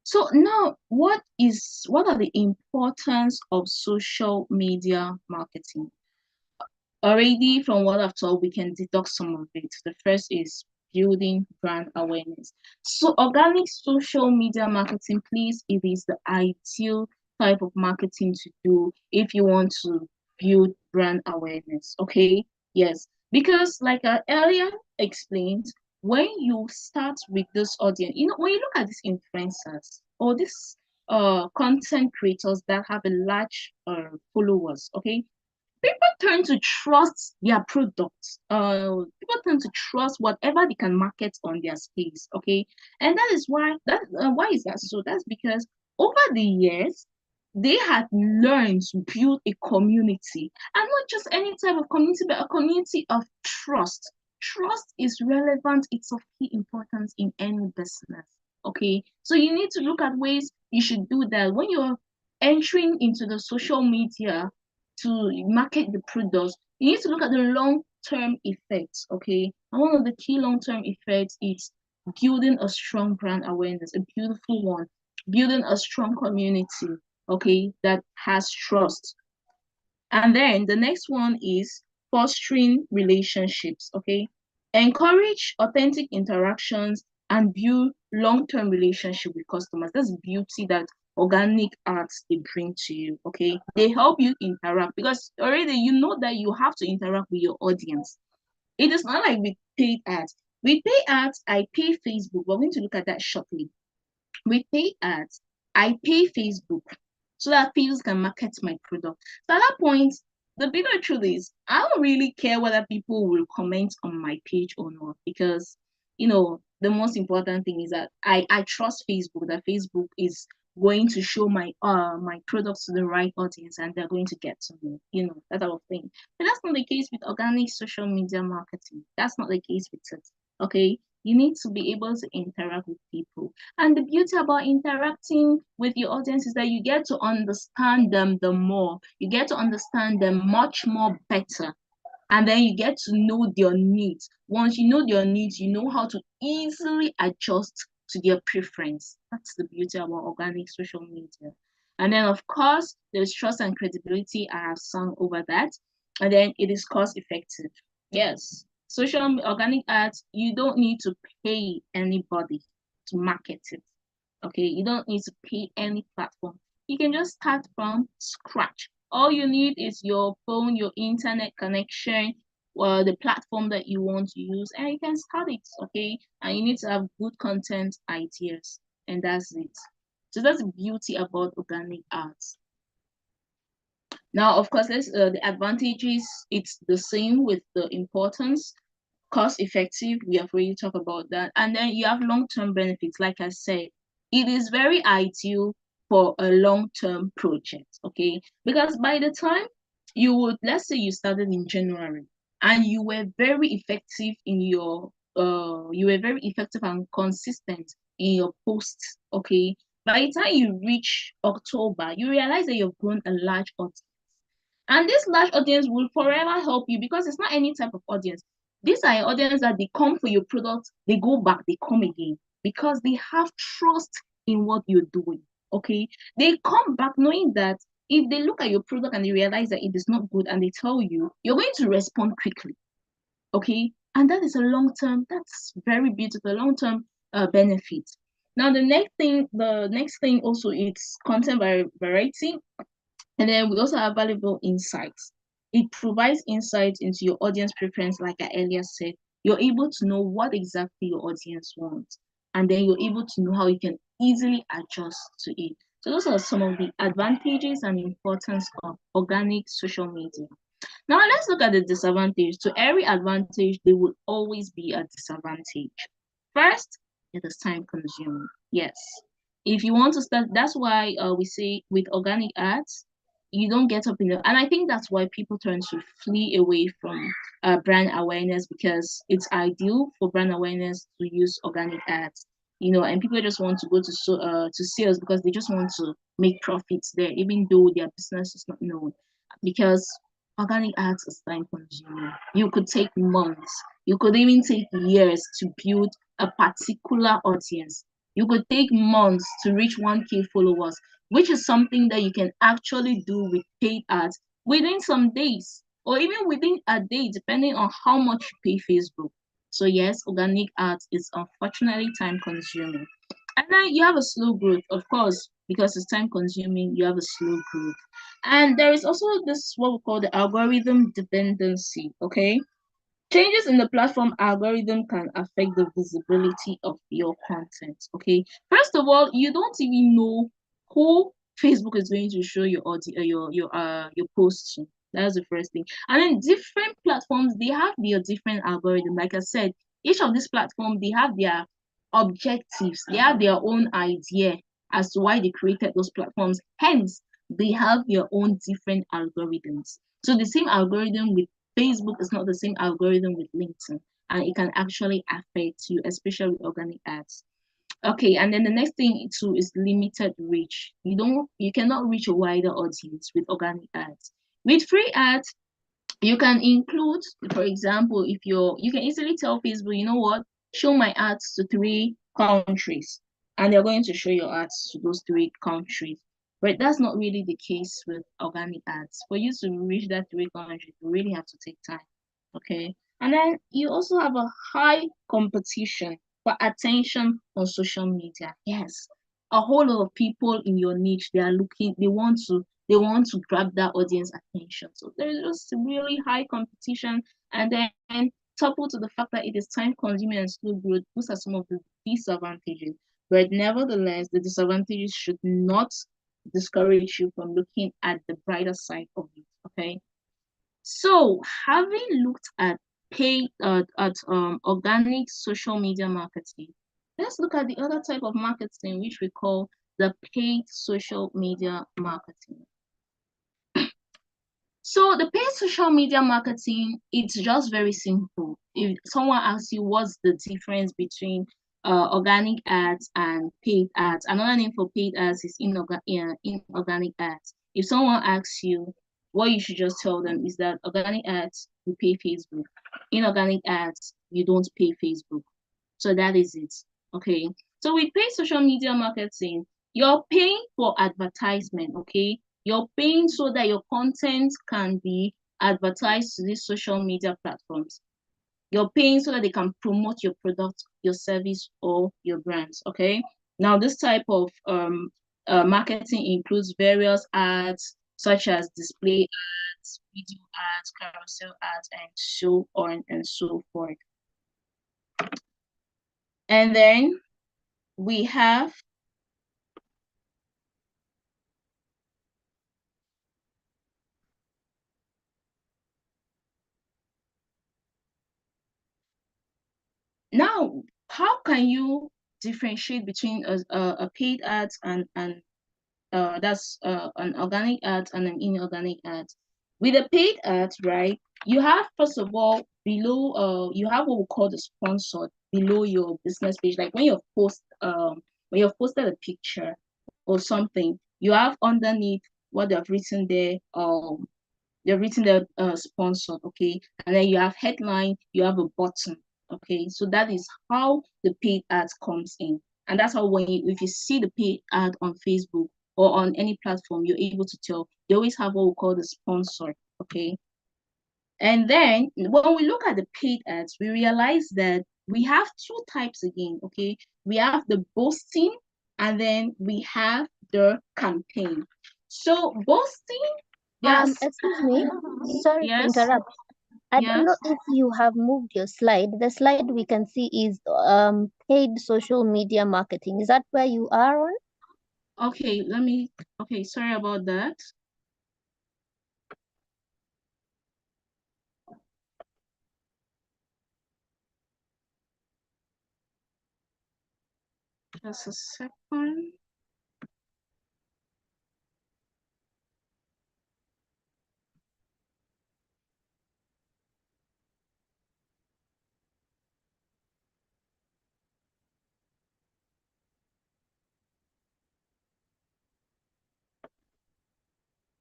So now, what are the importance of social media marketing? Already from what I've told, we can deduct some of it. The first is building brand awareness. So organic social media marketing, please, it is the ideal type of marketing to do if you want to build brand awareness. Okay. Yes. Because like I earlier explained, when you start with this audience, when you look at these influencers or these content creators that have a large followers, okay, people tend to trust their products. People tend to trust whatever they can market on their space. Okay, and that is why is that so? That's because over the years they had learned to build a community, and not just any type of community, but a community of trust. Trust is relevant. It's of key importance in any business. Okay, so you need to look at ways you should do that when you're entering into the social media to market the products. You need to look at the long-term effects, okay? And one of the key long-term effects is building a strong brand awareness, a beautiful one, building a strong community, okay, that has trust. And then the next one is fostering relationships, okay? Encourage authentic interactions and build long-term relationship with customers. That's beauty that organic ads they bring to you, okay? They help you interact because already you know that you have to interact with your audience. It is not like with paid ads. With paid ads, I pay Facebook. We're going to look at that shortly. With paid ads, I pay Facebook so that people can market my product. So at that point, the bigger truth is I don't really care whether people will comment on my page or not because the most important thing is that I trust Facebook that Facebook is going to show my products to the right audience and they're going to get to me, that type of thing. But that's not the case with organic social media marketing. That's not the case with it. Okay. You need to be able to interact with people. And the beauty about interacting with your audience is that you get to understand them the more. You get to understand them much more better. And then you get to know their needs. Once you know their needs, you know how to easily adjust to their preference. That's the beauty about organic social media. And then, of course, there's trust and credibility. I have sung over that. And then it is cost effective. Yes. Social organic ads, you don't need to pay anybody to market it. Okay, you don't need to pay any platform. You can just start from scratch. All you need is your phone, your internet connection, or the platform that you want to use, and you can start it. Okay, and you need to have good content ideas, and that's it. So that's the beauty about organic ads. Now, of course, the advantages. It's the same with the importance. Cost effective, we have already talked about that. And then you have long-term benefits. Like I said, it is very ideal for a long-term project, okay? Because by the time let's say you started in January and you were very effective and consistent in your posts, okay? By the time you reach October, you realize that you've grown a large audience. And this large audience will forever help you because it's not any type of audience. These are an audience that they come for your product, they go back, they come again because they have trust in what you're doing. Okay. They come back knowing that if they look at your product and they realize that it is not good and they tell you, you're going to respond quickly. Okay. And that is that's very beautiful, long-term benefit. Now the next thing also is content variety. And then we also have valuable insights. It provides insights into your audience preference, like I earlier said. You're able to know what exactly your audience wants, and then you're able to know how you can easily adjust to it. So those are some of the advantages and importance of organic social media. Now let's look at the disadvantage. To every advantage, there will always be a disadvantage. First, it is time consuming. Yes. If you want to start, that's why we say with organic ads, you don't get up in the, and I think that's why people turn to flee away from brand awareness because it's ideal for brand awareness to use organic ads, and people just want to go to sales because they just want to make profits there, even though their business is not known. Because organic ads is time consuming. You could take months, you could even take years to build a particular audience. You could take months to reach 1K followers, which is something that you can actually do with paid ads within some days or even within a day, depending on how much you pay Facebook. So, yes, organic ads is unfortunately time consuming. And then you have a slow growth, of course, because it's time consuming, you have a slow growth. And there is also this what we call the algorithm dependency, okay? Changes in the platform algorithm can affect the visibility of your content, okay? First of all, you don't even know who Facebook is going to show your audio, your post to. That's the first thing. And then different platforms, they have their different algorithm. Like I said, each of these platforms, they have their objectives, they have their own idea as to why they created those platforms. Hence, they have their own different algorithms. So the same algorithm with Facebook is not the same algorithm with LinkedIn, and it can actually affect you, especially with organic ads. Okay, and then the next thing too is limited reach. You cannot reach a wider audience with organic ads. With free ads, you can include, for example, if you can easily tell Facebook, you know what, show my ads to 3 countries, and they're going to show your ads to those 3 countries. But that's not really the case with organic ads. For you to reach that 300, you really have to take time. Okay. And then you also have a high competition for attention on social media. Yes. A whole lot of people in your niche, they are looking, they want to grab that audience attention. So there's just really high competition. And then coupled to the fact that it is time consuming and slow growth, those are some of the disadvantages. But nevertheless, the disadvantages should not discourage you from looking at the brighter side of it. Okay. So having looked at paid organic social media marketing, let's look at the other type of marketing which we call the paid social media marketing. So the paid social media marketing, it's just very simple. If someone asks you what's the difference between organic ads and paid ads, another name for paid ads is inorganic ads. If someone asks you, what you should just tell them is that organic ads, you pay Facebook. Inorganic ads, you don't pay Facebook. So that is it. Okay. So with paid social media marketing, you're paying for advertisement, okay? You're paying so that your content can be advertised to these social media platforms. You're paying so that they can promote your product, your service, or your brands, okay? Now, this type of marketing includes various ads, such as display ads, video ads, carousel ads, and so on and so forth. And then we have now, how can you differentiate between a paid ads and that's an organic ad and an inorganic ad? With a paid ad, right, you have first of all below you have what we call the sponsored below your business page. Like when you've posted a picture or something, you have underneath what they've written there, they've written the sponsored, okay, and then you have headline, you have a button, okay. So that is how the paid ads comes in, and that's how if you see the paid ad on Facebook or on any platform, you're able to tell. They always have what we call the sponsored, okay. And then when we look at the paid ads, we realize that we have two types again, okay. We have the boosting, and then we have the campaign. So boosting, yes, Excuse me. Sorry to yes, interrupt. I don't know yes. if you have moved your slide. The slide we can see is paid social media marketing. Is that where you are on? Okay, okay, sorry about that. Just a second.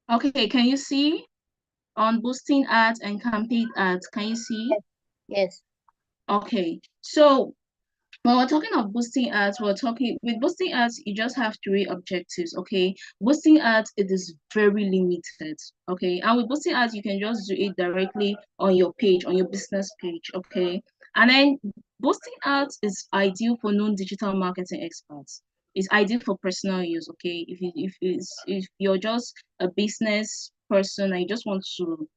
Okay, can you see on boosting ads and campaign ads? Can you see? Yes. Okay, so when we're talking of boosting ads, we're talking with boosting ads, you just have three objectives, okay? Boosting ads, it is very limited, okay? And with boosting ads, you can just do it directly on your page, on your business page, okay? And then boosting ads is ideal for non-digital marketing experts. It's ideal for personal use, okay? If you're just a business person and you just want to,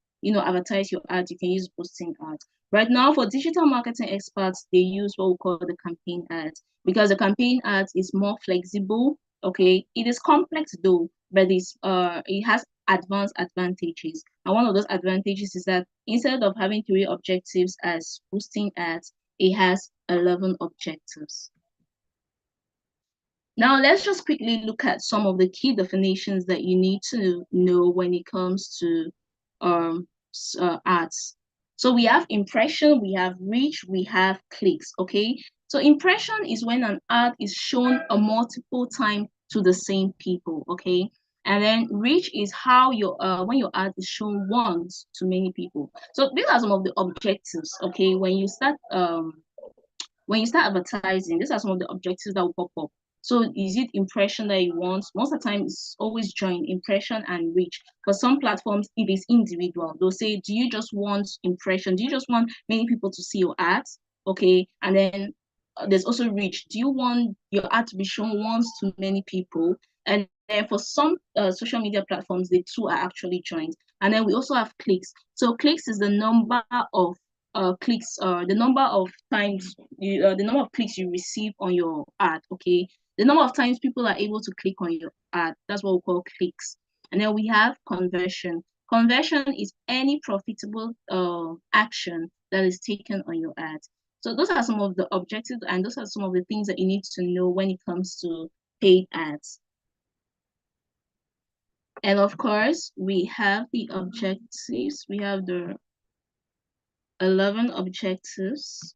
advertise your ads, you can use boosting ads. Right now, for digital marketing experts, they use what we call the campaign ads because the campaign ads is more flexible. Okay, it is complex though, but it has advanced advantages. And one of those advantages is that instead of having three objectives as boosting ads, it has 11 objectives. Now, let's just quickly look at some of the key definitions that you need to know when it comes to ads. So we have impression, we have reach, we have clicks, okay? So impression is when an ad is shown a multiple time to the same people, okay? And then reach is how when your ad is shown once to many people. So these are some of the objectives, okay? When you start advertising, these are some of the objectives that will pop up. So is it impression that you want? Most of the time, it's always joint impression and reach. For some platforms, it is individual. They'll say, do you just want impression? Do you just want many people to see your ads? Okay. And then there's also reach. Do you want your ad to be shown once to many people? And then for some social media platforms, the two are actually joined. And then we also have clicks. So clicks is the number of clicks, the number of times the number of clicks you receive on your ad. Okay, the number of times people are able to click on your ad. That's what we call clicks. And then we have conversion. Conversion is any profitable action that is taken on your ad. So those are some of the objectives, and those are some of the things that you need to know when it comes to paid ads. And of course, we have the objectives. We have the 11 objectives.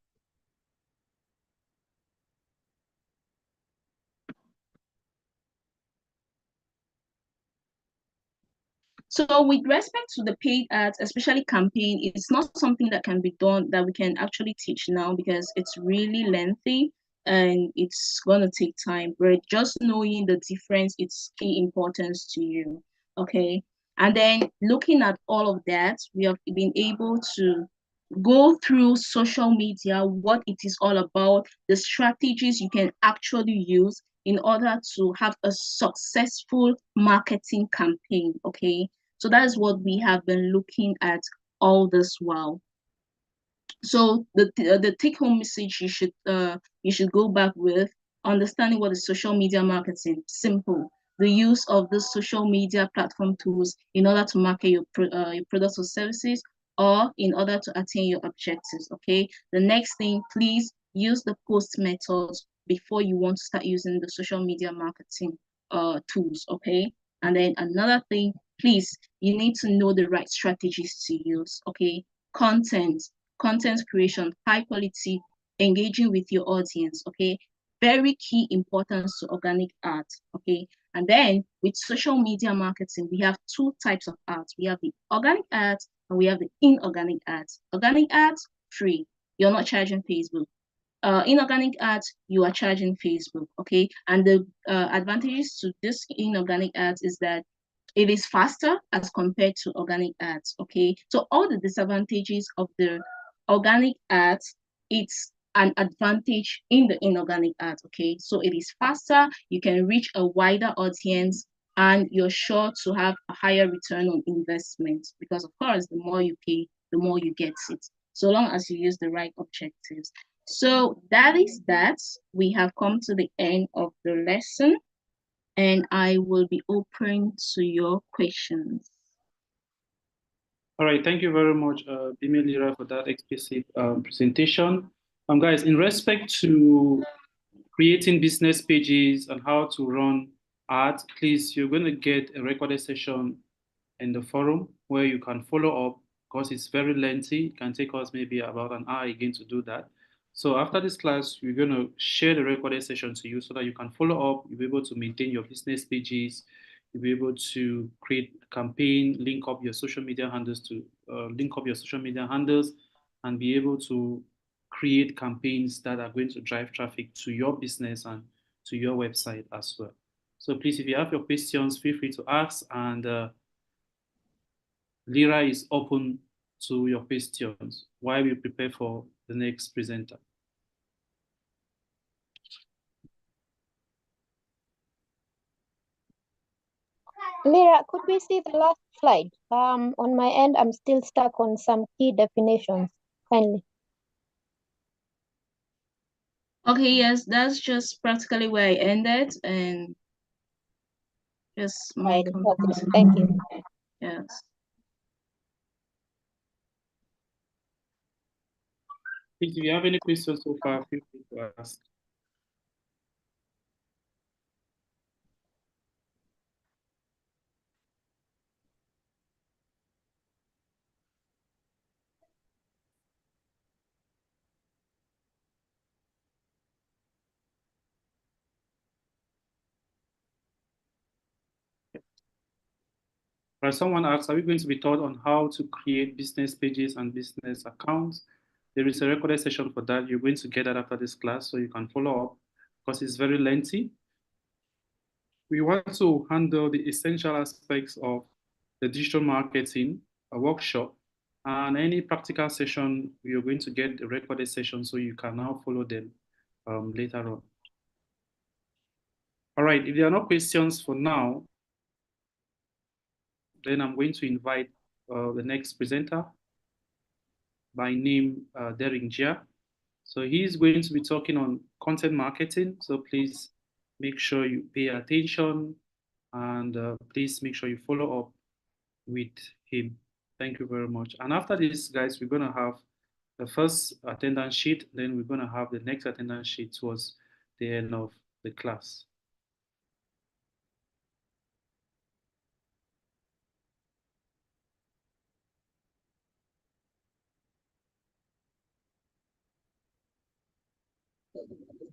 So with respect to the paid ads, especially campaign, it's not something that can be done that we can actually teach now because it's really lengthy and it's gonna take time. But just knowing the difference, it's key importance to you. Okay. And then looking at all of that, we have been able to go through social media, what it is all about, the strategies you can actually use in order to have a successful marketing campaign. Okay, so that is what we have been looking at all this while. So the take home message you should go back with understanding what is social media marketing. Simple. The use of the social media platform tools in order to market your products or services, or in order to attain your objectives. Okay. The next thing, please use the post methods before you want to start using the social media marketing tools. Okay. And then another thing, please, you need to know the right strategies to use. Okay. Content creation, high quality, engaging with your audience. Okay. Very key importance to organic ads. Okay. And then with social media marketing, we have two types of ads. We have the organic ads and we have the inorganic ads. Organic ads, free. You're not charging Facebook. Inorganic ads, you are charging Facebook. Okay. And the advantages to this inorganic ads is that it is faster as compared to organic ads. Okay. So all the disadvantages of the organic ads, it's an advantage in the inorganic ads. Okay. So it is faster, you can reach a wider audience, and you're sure to have a higher return on investment because, of course, the more you pay, the more you get it, so long as you use the right objectives. So that is that. We have come to the end of the lesson, and I will be open to your questions. All right, thank you very much, Bimi Lira, for that explicit presentation. Guys, in respect to creating business pages and how to run ads, please, you're going to get a recorded session in the forum where you can follow up because it's very lengthy. It can take us maybe about an hour again to do that. So after this class, we're going to share the recorded session to you so that you can follow up, you'll be able to maintain your business pages, you'll be able to create a campaign, link up your social media handles and be able to create campaigns that are going to drive traffic to your business and to your website as well. So please, if you have your questions, feel free to ask, and Lira is open to your questions while we prepare for the next presenter. Lira, could we see the last slide? On my end, I'm still stuck on some key definitions. Kindly. Okay, yes, that's just practically where I ended, and just my Okay, thank you. Yes. If you have any questions so far, feel free to ask. Right, someone asked, are we going to be taught on how to create business pages and business accounts? There is a recorded session for that. You're going to get that after this class, so you can follow up because it's very lengthy. we want to handle the essential aspects of the digital marketing workshop, and any practical session, you're going to get a recorded session so you can now follow them later on. All right, if there are no questions for now, then I'm going to invite the next presenter by name Derek Jia. So he's going to be talking on content marketing. So please make sure you pay attention, and please make sure you follow up with him. Thank you very much. And after this, guys, we're going to have the first attendance sheet, then we're going to have the next attendance sheet towards the end of the class.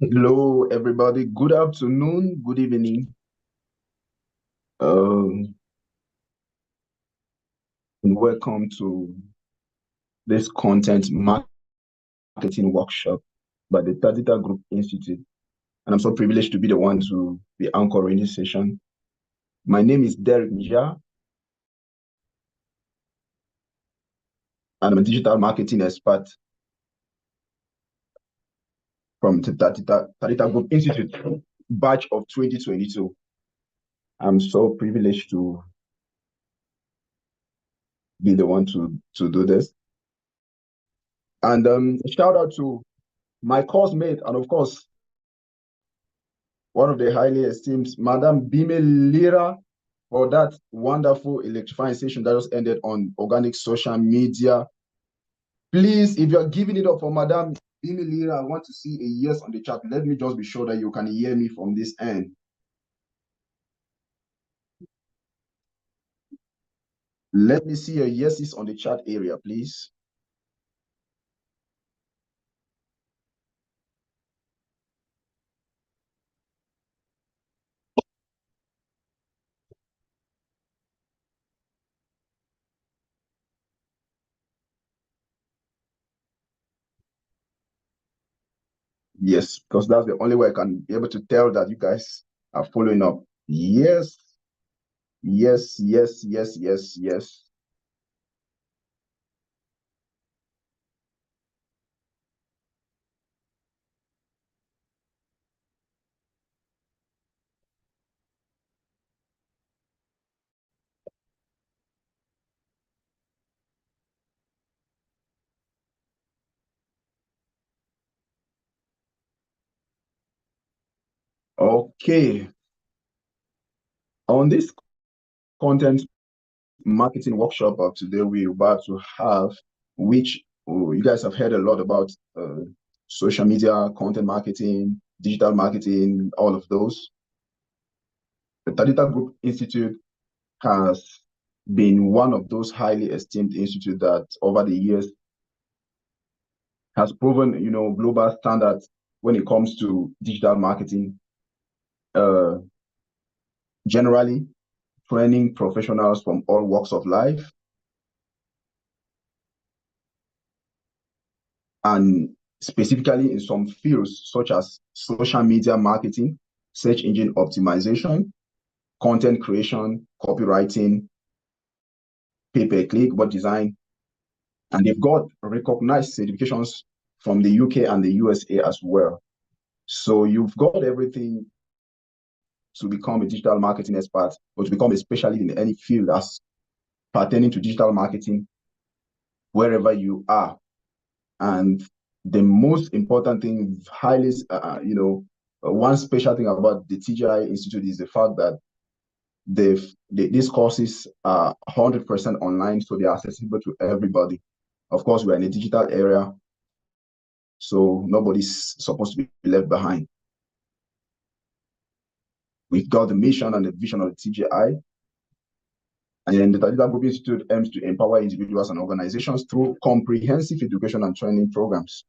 Hello, everybody. Good afternoon, good evening. And welcome to this content marketing workshop by the Tadita Group Institute. And I'm so privileged to be the one to be anchoring this session. My name is Derek Njia, and I'm a digital marketing expert from the Tadita Group Institute, batch of 2022. I'm so privileged to be the one to do this. And shout out to my course mate, and of course, one of the highly esteemed Madam Bime Lira, for that wonderful electrifying session that just ended on organic social media. Please, if you're giving it up for Madam Bime Lira, I want to see a yes on the chat. Let me just be sure that you can hear me from this end. Let me see a yeses on the chat area, please. Yes, because that's the only way I can be able to tell that you guys are following up. Yes, yes, yes, yes, yes, yes. Okay. On this content marketing workshop of today, we're about to have, which you guys have heard a lot about social media, content marketing, digital marketing, all of those. The Tadita Group Institute has been one of those highly esteemed institutes that over the years has proven, global standards when it comes to digital marketing. Generally, training professionals from all walks of life, and specifically in some fields such as social media marketing, search engine optimization, content creation, copywriting, pay-per-click, web design, and they've got recognized certifications from the UK and the USA as well. So you've got everything to become a digital marketing expert, or to become a specialist in any field as pertaining to digital marketing, wherever you are. And the most important thing, highly, one special thing about the TGI Institute is the fact that these courses are 100% online, so they're accessible to everybody. Of course, we're in a digital area, so nobody's supposed to be left behind. We've got the mission and the vision of the TGI, and the Tadita Group Institute aims to empower individuals and organizations through comprehensive education and training programs.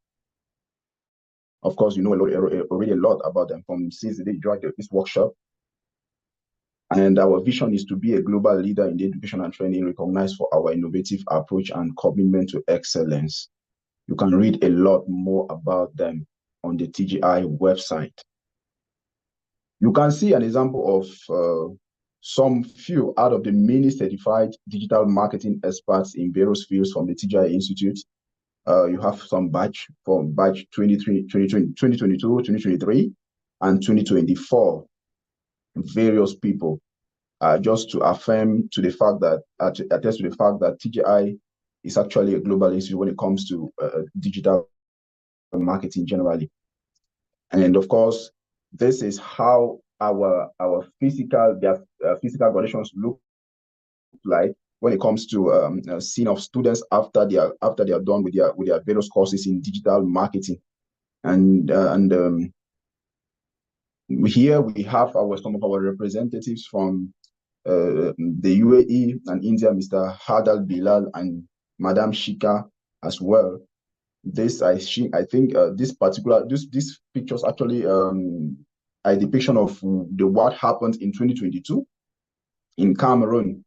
Of course, you know already a lot about them from since they joined this workshop. And our vision is to be a global leader in the education and training, recognized for our innovative approach and commitment to excellence. You can read a lot more about them on the TGI website. You can see an example of some few out of the many certified digital marketing experts in various fields from the TGI Institute. You have some batch from batch 2022, 2023, and 2024, various people, just to affirm to the fact that, attest to the fact that TGI is actually a global institute when it comes to digital marketing generally. And of course, this is how our physical conditions look like when it comes to seeing of students after they are done with their various courses in digital marketing. And here we have some of our representatives from the UAE and India, Mr. Hadal Bilal and Madam Shika as well. This I think this pictures actually a depiction of what happened in 2022 in Cameroon.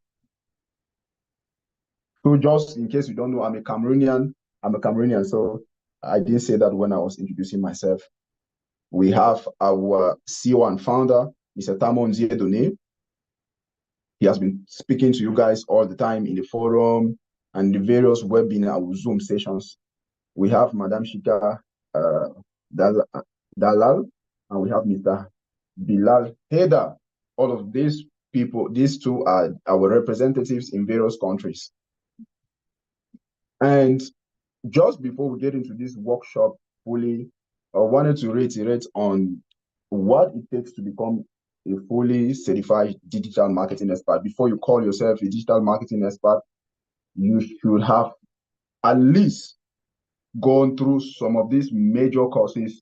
So just in case you don't know, I'm a Cameroonian, so I didn't say that when I was introducing myself. We have our CEO and founder, Mr. Tamon Ziedone. He has been speaking to you guys all the time in the forum and the various webinar or Zoom sessions. We have Madam Shika Dalal, and we have Mr. Bilal Heda. All of these people, these two are our representatives in various countries. And just before we get into this workshop fully, I wanted to reiterate on what it takes to become a fully certified digital marketing expert. Before you call yourself a digital marketing expert, you should have at least gone through some of these major courses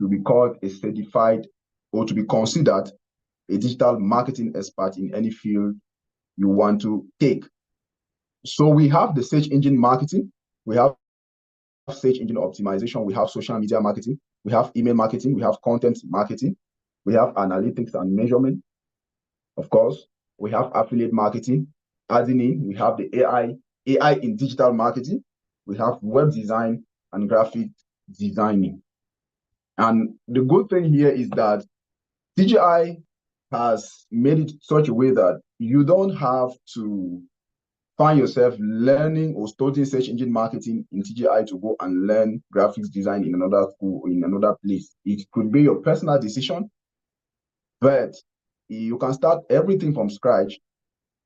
to be called a certified or to be considered a digital marketing expert in any field you want to take. So we have the search engine marketing, we have search engine optimization, we have social media marketing, we have email marketing, we have content marketing, we have analytics and measurement. Of course, we have affiliate marketing, adding in, we have the AI in digital marketing, we have web design and graphic designing. And the good thing here is that TGI has made it such a way that you don't have to find yourself learning or studying search engine marketing in TGI to go and learn graphics design in another school or in another place. It could be your personal decision, but you can start everything from scratch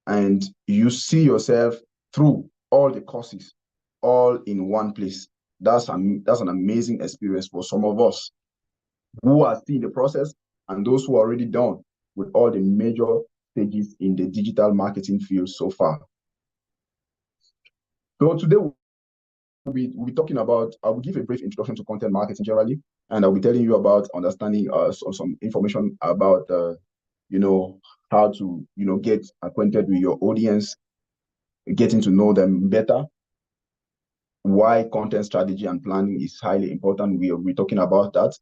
and you see yourself through all the courses all in one place. That's an amazing experience for some of us who are still in the process and those who are already done with all the major stages in the digital marketing field so far. So today we'll be talking about, I will give a brief introduction to content marketing generally, and I'll be telling you about understanding some information about, how to, get acquainted with your audience, getting to know them better, why content strategy and planning is highly important. We're talking about that.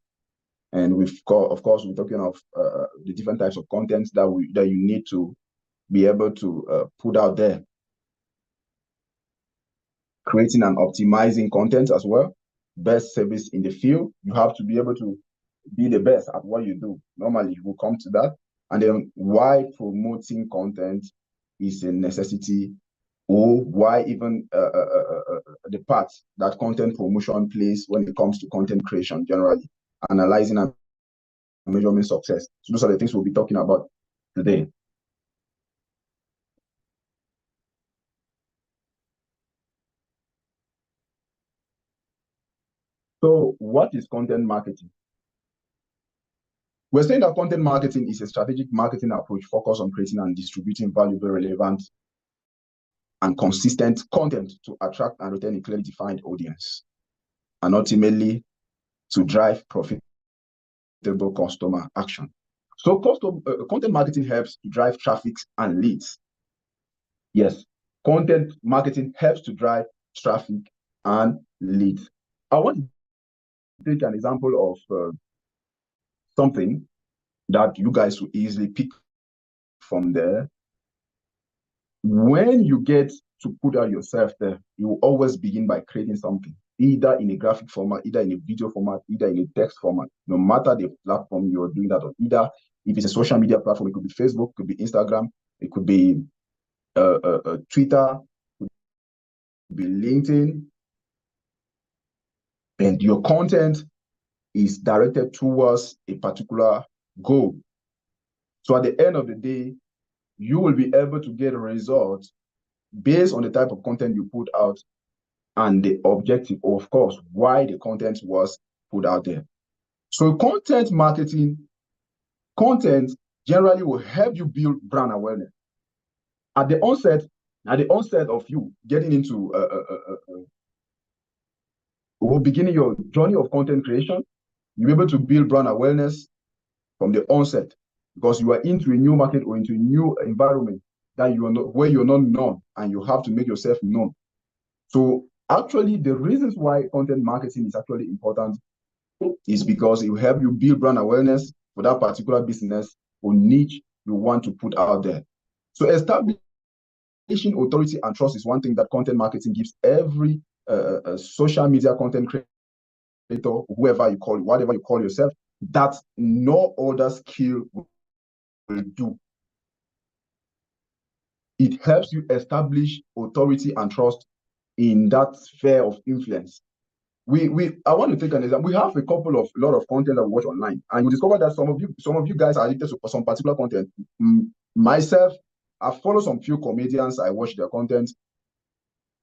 And of course, we're talking of the different types of contents that you need to be able to put out there. Creating and optimizing content as well. Best service in the field. You have to be able to be the best at what you do. Normally, we'll come to that. And then why promoting content is a necessity, or why even the part that content promotion plays when it comes to content creation generally. Analyzing and measuring success. So those are the things we'll be talking about today. So what is content marketing? We're saying that content marketing is a strategic marketing approach focused on creating and distributing valuable, relevant, and consistent content to attract and retain a clearly defined audience, and ultimately to drive profitable customer action. So content marketing helps to drive traffic and leads. Yes, content marketing helps to drive traffic and leads. I want to take an example of something that you guys will easily pick from there. When you get to put out yourself there, you will always begin by creating something, either in a graphic format, either in a video format, either in a text format. No matter the platform you're doing that on, either If it's a social media platform, it could be Facebook, it could be Instagram, it could be Twitter, it could be LinkedIn, and your content is directed towards a particular goal. So at the end of the day, you will be able to get a result based on the type of content you put out and the objective, of course, why the content was put out there. So content marketing, content generally will help you build brand awareness. At the onset of you getting into beginning your journey of content creation, you're able to build brand awareness from the onset because you are into a new market or into a new environment that you are not, where you're not known, and you have to make yourself known. So actually, the reasons why content marketing is actually important is because it will help you build brand awareness for that particular business or niche you want to put out there. So establishing authority and trust is one thing that content marketing gives every social media content creator, whoever you call, whatever you call yourself, that no other skill will do. It helps you establish authority and trust in that sphere of influence. I want to take an example. We have a lot of content that we watch online, and we discover that some of you guys are addicted to some particular content. Myself, I follow some few comedians. I watch their content,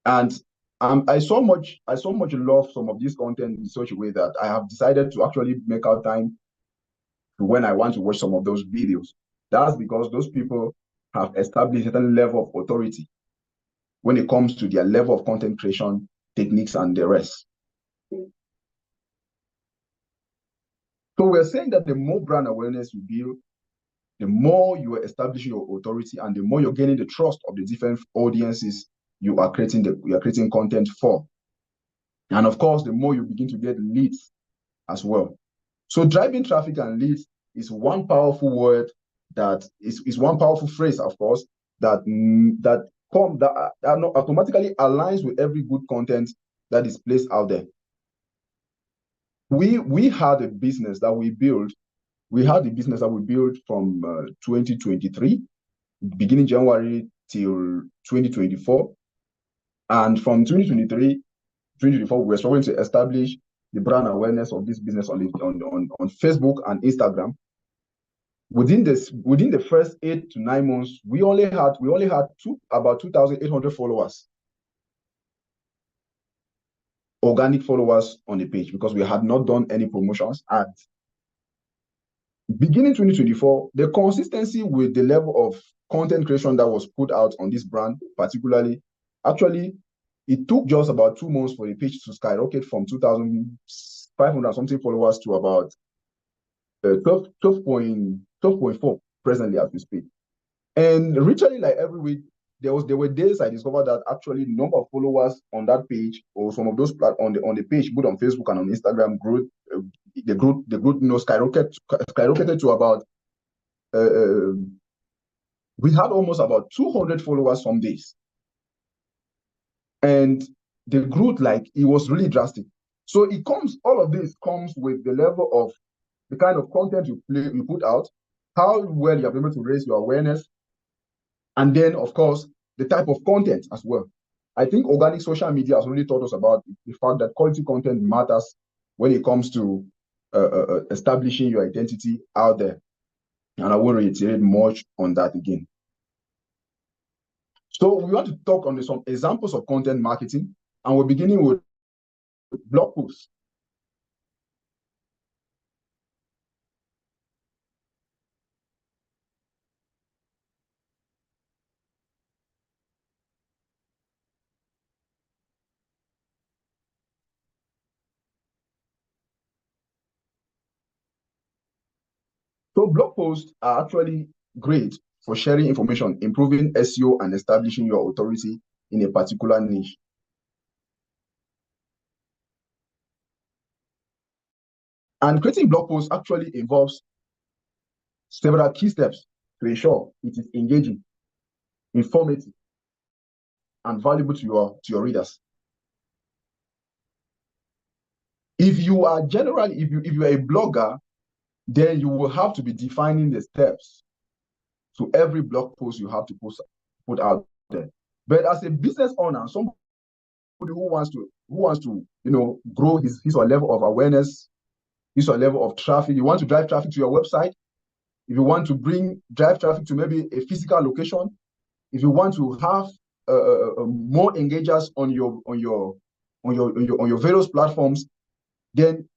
and I so much love some of this content in such a way that I have decided to actually make out time when I want to watch some of those videos. That's because those people have established a certain level of authority when it comes to their level of content creation techniques and the rest. So we're saying that the more brand awareness you build, the more you are establishing your authority, and the more you're gaining the trust of the different audiences you are creating content for. And of course, the more you begin to get leads as well. So driving traffic and leads is one powerful word that is one powerful phrase, of course, that automatically aligns with every good content that is placed out there. We had a business that we built. We had the business that we built from 2023, beginning January till 2024. And from 2023, 2024, we were struggling to establish the brand awareness of this business on Facebook and Instagram. Within the first 8 to 9 months, we only had about 2,800 followers, organic followers on the page, because we had not done any promotions. And beginning 2024, the consistency with the level of content creation that was put out on this brand, particularly, actually, it took just about 2 months for the page to skyrocket from 2,500 something followers to about 12.4 presently as we speak. And literally, like every week, there were days I discovered that actually the number of followers on that page, or some of those on the page, both on Facebook and on Instagram, grew. The group skyrocketed to about we had almost about 200 followers some days, and the growth, like, it was really drastic. So all of this comes with the level of the kind of content you put out, how well you are able to raise your awareness, and then, of course, the type of content as well. I think organic social media has really taught us about the fact that quality content matters when it comes to establishing your identity out there. And I won't reiterate much on that again. So we want to talk on some examples of content marketing, and we're beginning with blog posts. So blog posts are actually great for sharing information, improving SEO, and establishing your authority in a particular niche. And creating blog posts actually involves several key steps to ensure it is engaging, informative, and valuable to your readers. If you are a blogger, then you will have to be defining the steps to every blog post you have to put out there. But as a business owner, somebody who wants to grow his or level of awareness, his or level of traffic, you want to drive traffic to your website, if you want to drive traffic to maybe a physical location, if you want to have more engagers on your various platforms, then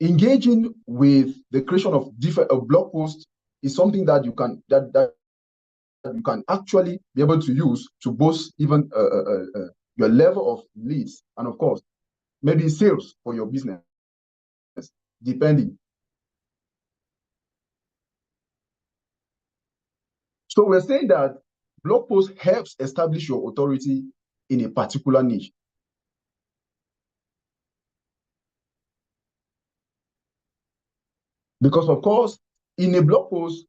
engaging with the creation of different blog posts is something that you can you can actually be able to use to boost even your level of leads, and of course maybe sales for your business, depending. So we're saying that blog post helps establish your authority in a particular niche. Because of course, in a blog post,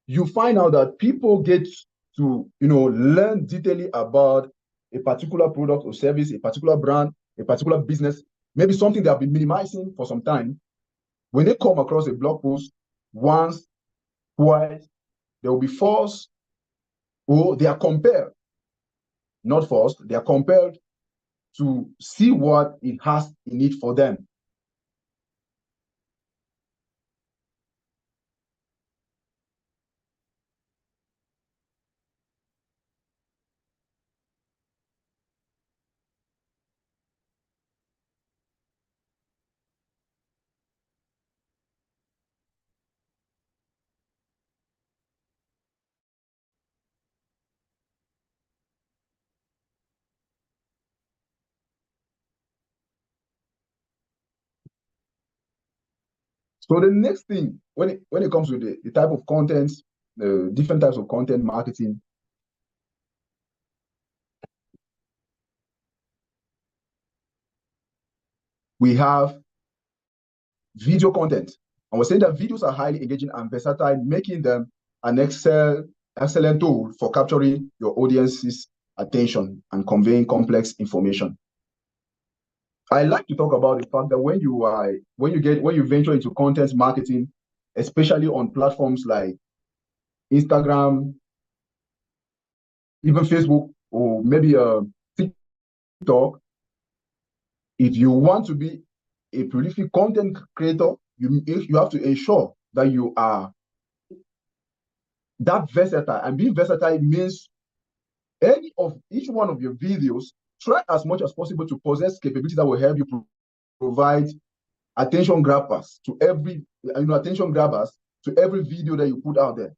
you find out that people get to learn detailing about a particular product or service, a particular brand, a particular business, maybe something they have been minimizing for some time. When they come across a blog post once, twice, they will be forced, or they are compelled, not forced, they are compelled to see what it has in it for them. So the next thing, when it comes to the type of content, different types of content marketing, we have video content. And we're saying that videos are highly engaging and versatile, making them an excellent tool for capturing your audience's attention and conveying complex information. I like to talk about the fact that when you venture into content marketing, especially on platforms like Instagram, even Facebook, or maybe TikTok, if you want to be a prolific content creator, you have to ensure that you are that versatile. And being versatile means each one of your videos, try as much as possible to possess capabilities that will help you provide attention grabbers to every video that you put out there.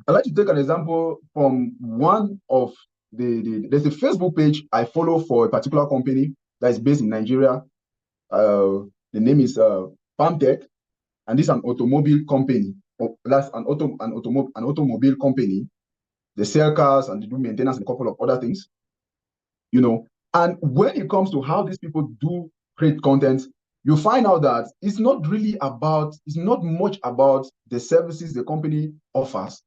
I'd like to take an example from one of there's a Facebook page I follow for a particular company that is based in Nigeria. The name is Palmtech, and this is an automobile company. That's an automobile company. They sell cars and they do maintenance and a couple of other things. And when it comes to how these people do create content, you find out that it's not much about the services the company offers,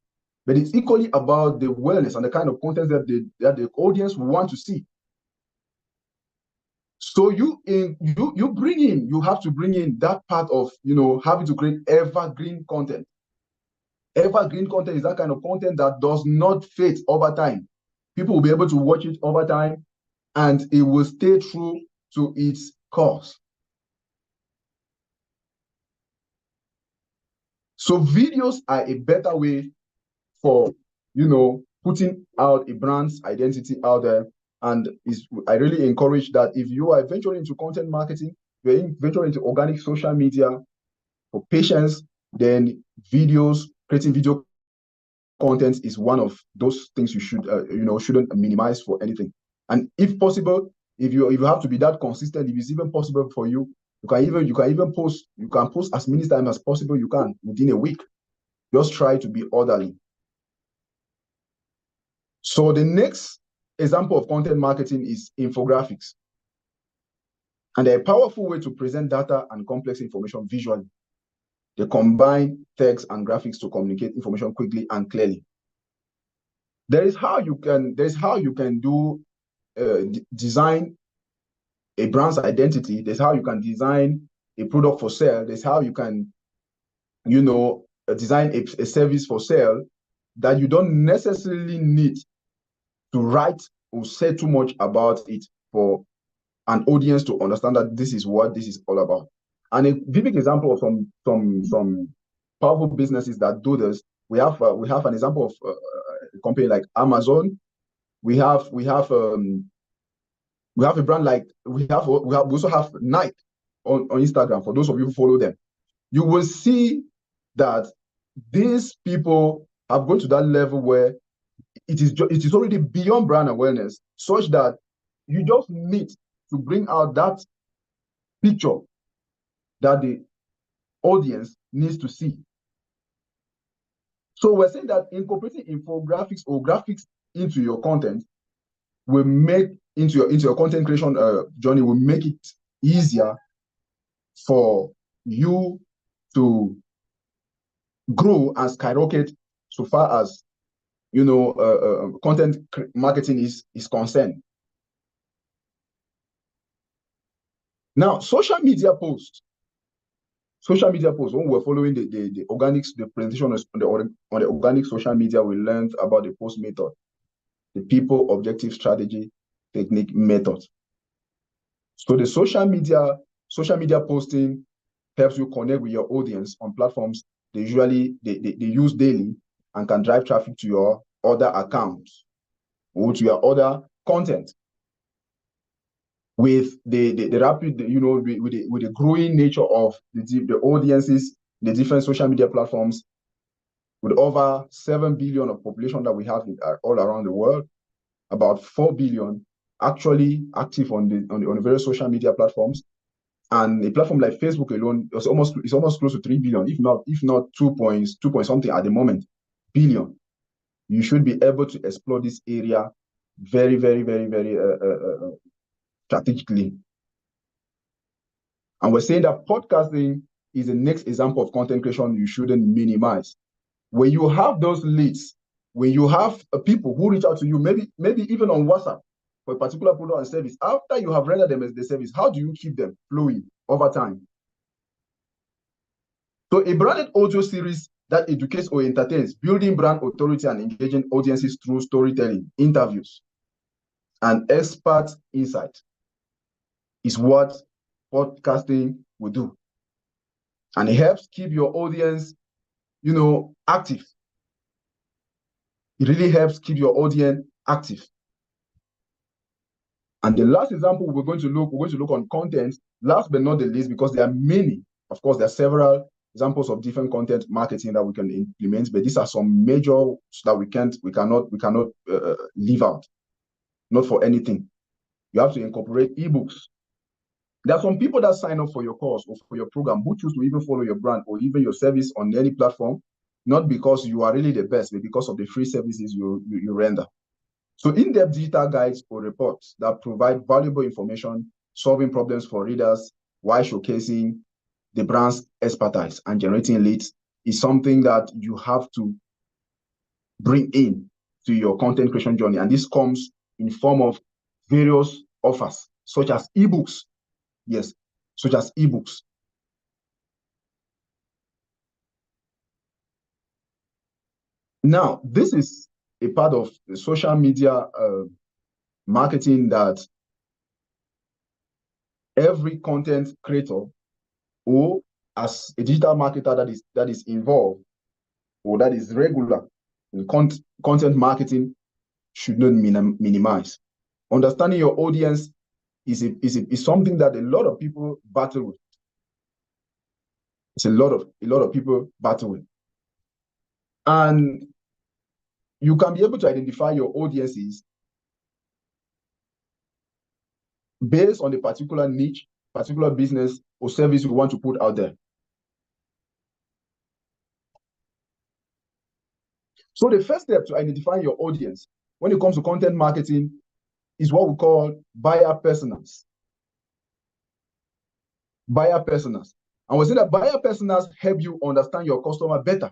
but it's equally about the wellness and the kind of content that the audience want to see. So you have to bring in that part of having to create evergreen content. Evergreen content is that kind of content that does not fade over time. People will be able to watch it over time, and it will stay true to its course. So videos are a better way for putting out a brand's identity out there. And I really encourage that if you are venturing into content marketing, you're venturing into organic social media for patients, then creating video content is one of those things you shouldn't minimize for anything. And if possible, if you have to be that consistent, if it's even possible for you, you can post as many times as possible you can within a week. Just try to be orderly. So the next example of content marketing is infographics. And they're a powerful way to present data and complex information visually. They combine text and graphics to communicate information quickly and clearly. There's how you can design a brand's identity. There's how you can design a product for sale. There's how you can design a service for sale that you don't necessarily need to write or say too much about it for an audience to understand that this is what this is all about. And a vivid example of some powerful businesses that do this, we have an example of a company like Amazon. We have a brand like we also have Nike on Instagram. For those of you who follow them, you will see that these people have gone to that level where it is already beyond brand awareness, such that you just need to bring out that picture that the audience needs to see. So we're saying that incorporating infographics or graphics into your content will make into your content creation journey will make it easier for you to grow and skyrocket so far as content marketing is concerned. Now, social media posts, when we're following the presentation on the organic social media, we learned about the post method, the people, objective, strategy, technique, method. So the social media posting helps you connect with your audience on platforms they use daily and can drive traffic to your other accounts or to your other content. With the rapid, with the growing nature of the audiences, the different social media platforms, with over 7 billion of population that we have all around the world, about 4 billion actually active on the various social media platforms, and a platform like Facebook alone is almost close to 3 billion, if not 2 point something at the moment billion. You should be able to explore this area very, very, very, very strategically. And we're saying that podcasting is the next example of content creation you shouldn't minimize. When you have those leads, when you have people who reach out to you, maybe even on WhatsApp for a particular product and service, after you have rendered them as the service, how do you keep them flowing over time? So a branded audio series that educates or entertains, building brand authority and engaging audiences through storytelling, interviews, and expert insight is what podcasting will do. And it helps keep your audience, active. It really helps keep your audience active. And the last example we're going to look on content, last but not the least, because there are many, of course, there are several examples of different content marketing that we can implement, but these are some major that we cannot leave out, not for anything. You have to incorporate ebooks. There are some people that sign up for your course or for your program who choose to even follow your brand or even your service on any platform, not because you are really the best, but because of the free services you render. So in-depth digital guides or reports that provide valuable information, solving problems for readers while showcasing the brand's expertise and generating leads is something that you have to bring in to your content creation journey. And this comes in form of various offers, such as ebooks. Yes, such as ebooks. Now, this is a part of the social media marketing that every content creator or as a digital marketer that is involved or that is regular in content marketing should not minimize. Understanding your audience is something that a lot of people battle with. It's a lot of people battle with. And you can be able to identify your audiences based on the particular niche, particular business or service you want to put out there. So the first step to identifying your audience when it comes to content marketing is what we call buyer personas. Buyer personas. And we say that buyer personas help you understand your customer better.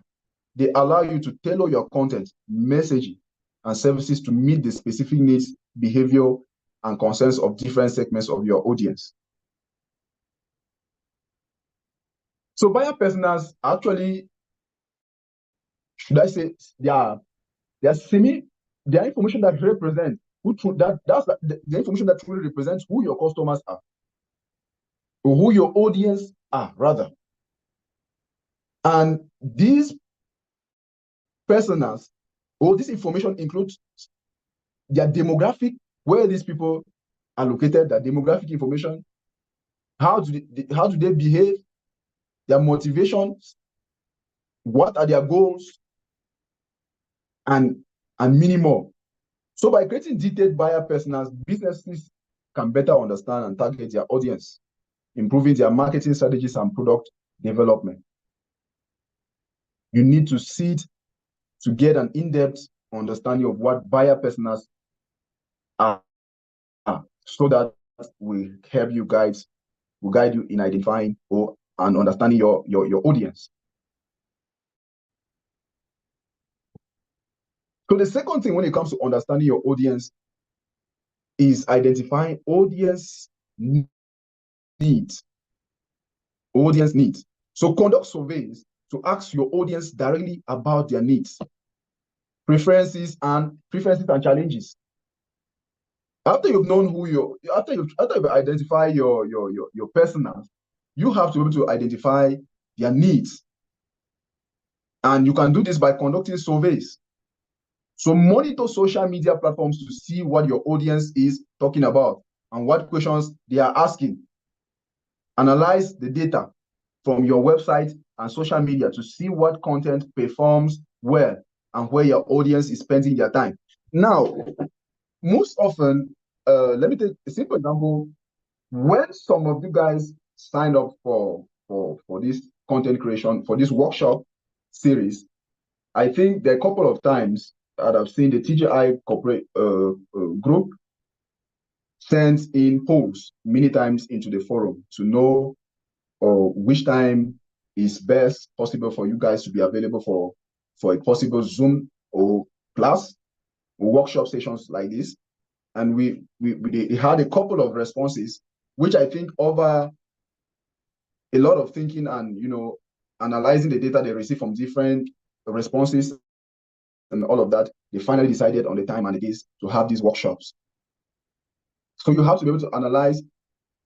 They allow you to tailor your content, messaging, and services to meet the specific needs, behavior, and concerns of different segments of your audience. So buyer personas actually, should I say, they are information that represents the information that truly represents who your customers are, or who your audience are, rather. And these personas, or this information includes their demographic, where these people are located, their demographic information, how do they behave, their motivations, what are their goals, and many more. So by creating detailed buyer personas, businesses can better understand and target their audience, improving their marketing strategies and product development. You need to sit to get an in-depth understanding of what buyer personas are, so that will help you guys, will guide you in identifying and understanding your audience. So the second thing when it comes to understanding your audience is identifying audience needs. Audience needs. So conduct surveys to ask your audience directly about their needs, preferences and challenges. After you've known after you've identified your personas, you have to be able to identify their needs. And you can do this by conducting surveys. So monitor social media platforms to see what your audience is talking about and what questions they are asking. Analyze the data from your website and social media to see what content performs well and where your audience is spending their time. Now, most often, let me take a simple example. When some of you guys signed up for this content creation, for this workshop series, I think there are a couple of times that I've seen the TGI corporate group sends in polls many times into the forum to know which time is best possible for you guys to be available for a possible Zoom or class or workshop sessions like this. And we had a couple of responses, which I think over a lot of thinking and analyzing the data they receive from different responses and all of that, they finally decided on the time and the days to have these workshops. So you have to be able to analyze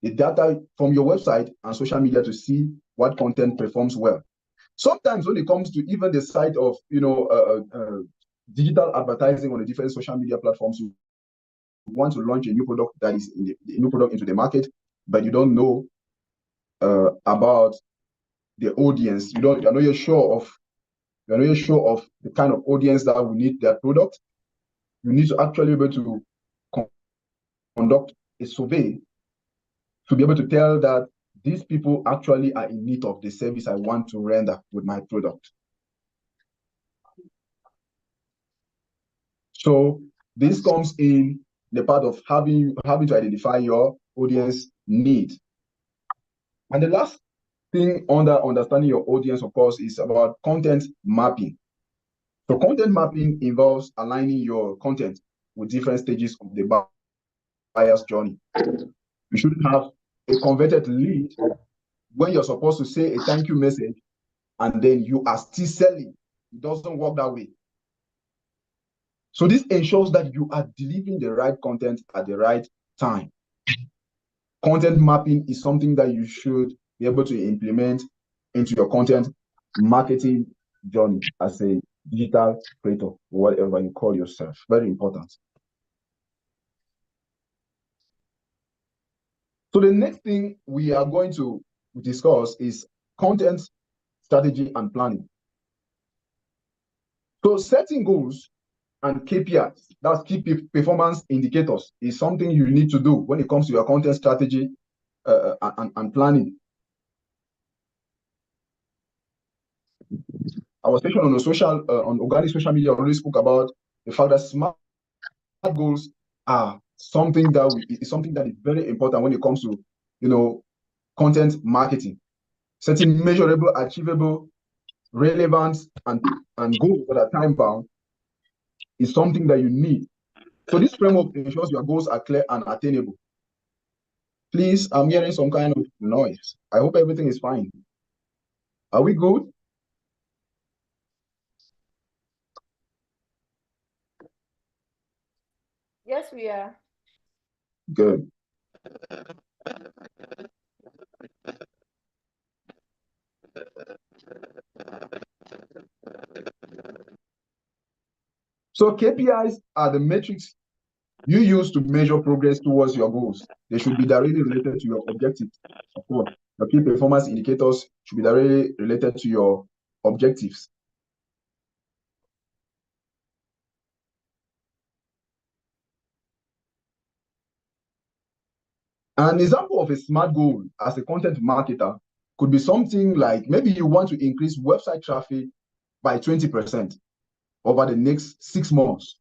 the data from your website and social media to see what content performs well. Sometimes when it comes to even the side of digital advertising on the different social media platforms, you want to launch a new product that is new product into the market, but you don't know about the audience. You're not sure of the kind of audience that will need that product. You need to actually be able to conduct a survey to be able to tell that these people actually are in need of the service I want to render with my product. So this comes in the part of having to identify your audience need. And the last thing under understanding your audience, of course, is about content mapping. So content mapping involves aligning your content with different stages of the buyer's journey. You shouldn't have a converted lead when you're supposed to say a thank you message and then you are still selling. It doesn't work that way. So this ensures that you are delivering the right content at the right time. Content mapping is something that you should be able to implement into your content marketing journey as a digital creator, whatever you call yourself. Very important. So the next thing we are going to discuss is content strategy and planning. So setting goals and KPIs, that's key performance indicators, is something you need to do when it comes to your content strategy and planning. Our session on on organic social media already spoke about the fact that SMART goals are something that is very important when it comes to content marketing. Setting measurable, achievable, relevant, and goals that are time bound is something that you need. So this framework ensures your goals are clear and attainable. Please, I'm hearing some kind of noise. I hope everything is fine. Are we good? Yes, we are. Good. So KPIs are the metrics you use to measure progress towards your goals. They should be directly related to your objectives. Of course, your key performance indicators should be directly related to your objectives. An example of a SMART goal as a content marketer could be something like maybe you want to increase website traffic by 20% over the next 6 months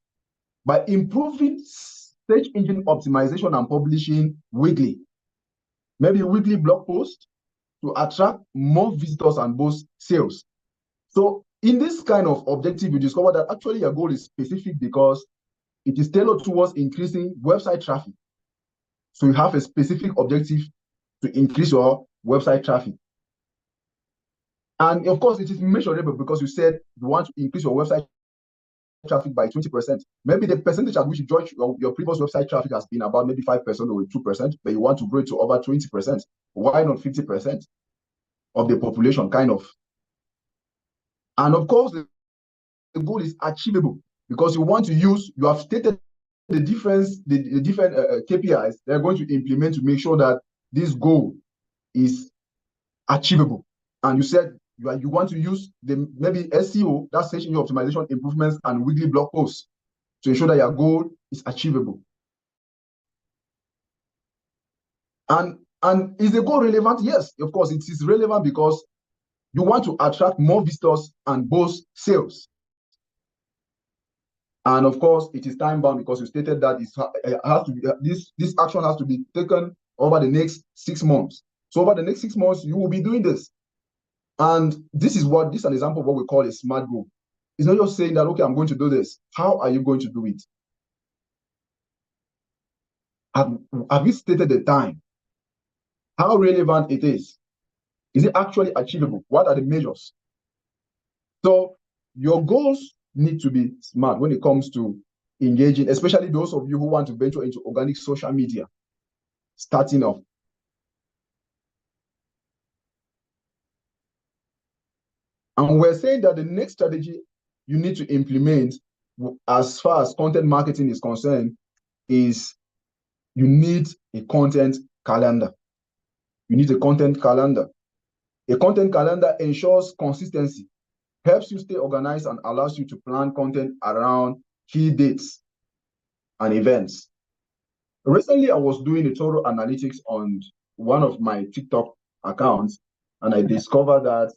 by improving search engine optimization and publishing weekly. Maybe a weekly blog post to attract more visitors and boost sales. So in this kind of objective, you discover that actually your goal is specific because it is tailored towards increasing website traffic. So you have a specific objective to increase your website traffic. And of course, it is measurable because you said you want to increase your website traffic by 20%. Maybe the percentage at which you judge your previous website traffic has been about maybe 5% or 2%, but you want to grow it to over 20%. Why not 50% of the population, kind of? And of course, the goal is achievable because you have stated the different KPIs they're going to implement to make sure that this goal is achievable. And you said you want to use the maybe SEO, that's search engine optimization improvements, and weekly blog posts to ensure that your goal is achievable. And is the goal relevant? Yes, of course, it is relevant because you want to attract more visitors and boost sales. And of course, it is time bound because you stated that this action has to be taken over the next 6 months. So over the next 6 months, you will be doing this. And this is an example of what we call a SMART goal. It's not just saying that, okay, I'm going to do this. How are you going to do it? Have you stated the time? How relevant it is? Is it actually achievable? What are the measures? So your goals need to be smart when it comes to engaging, especially those of you who want to venture into organic social media, starting off. And we're saying that the next strategy you need to implement as far as content marketing is concerned is you need a content calendar. You need a content calendar. A content calendar ensures consistency, helps you stay organized, and allows you to plan content around key dates and events. Recently, I was doing a thorough analytics on one of my TikTok accounts, and I discovered that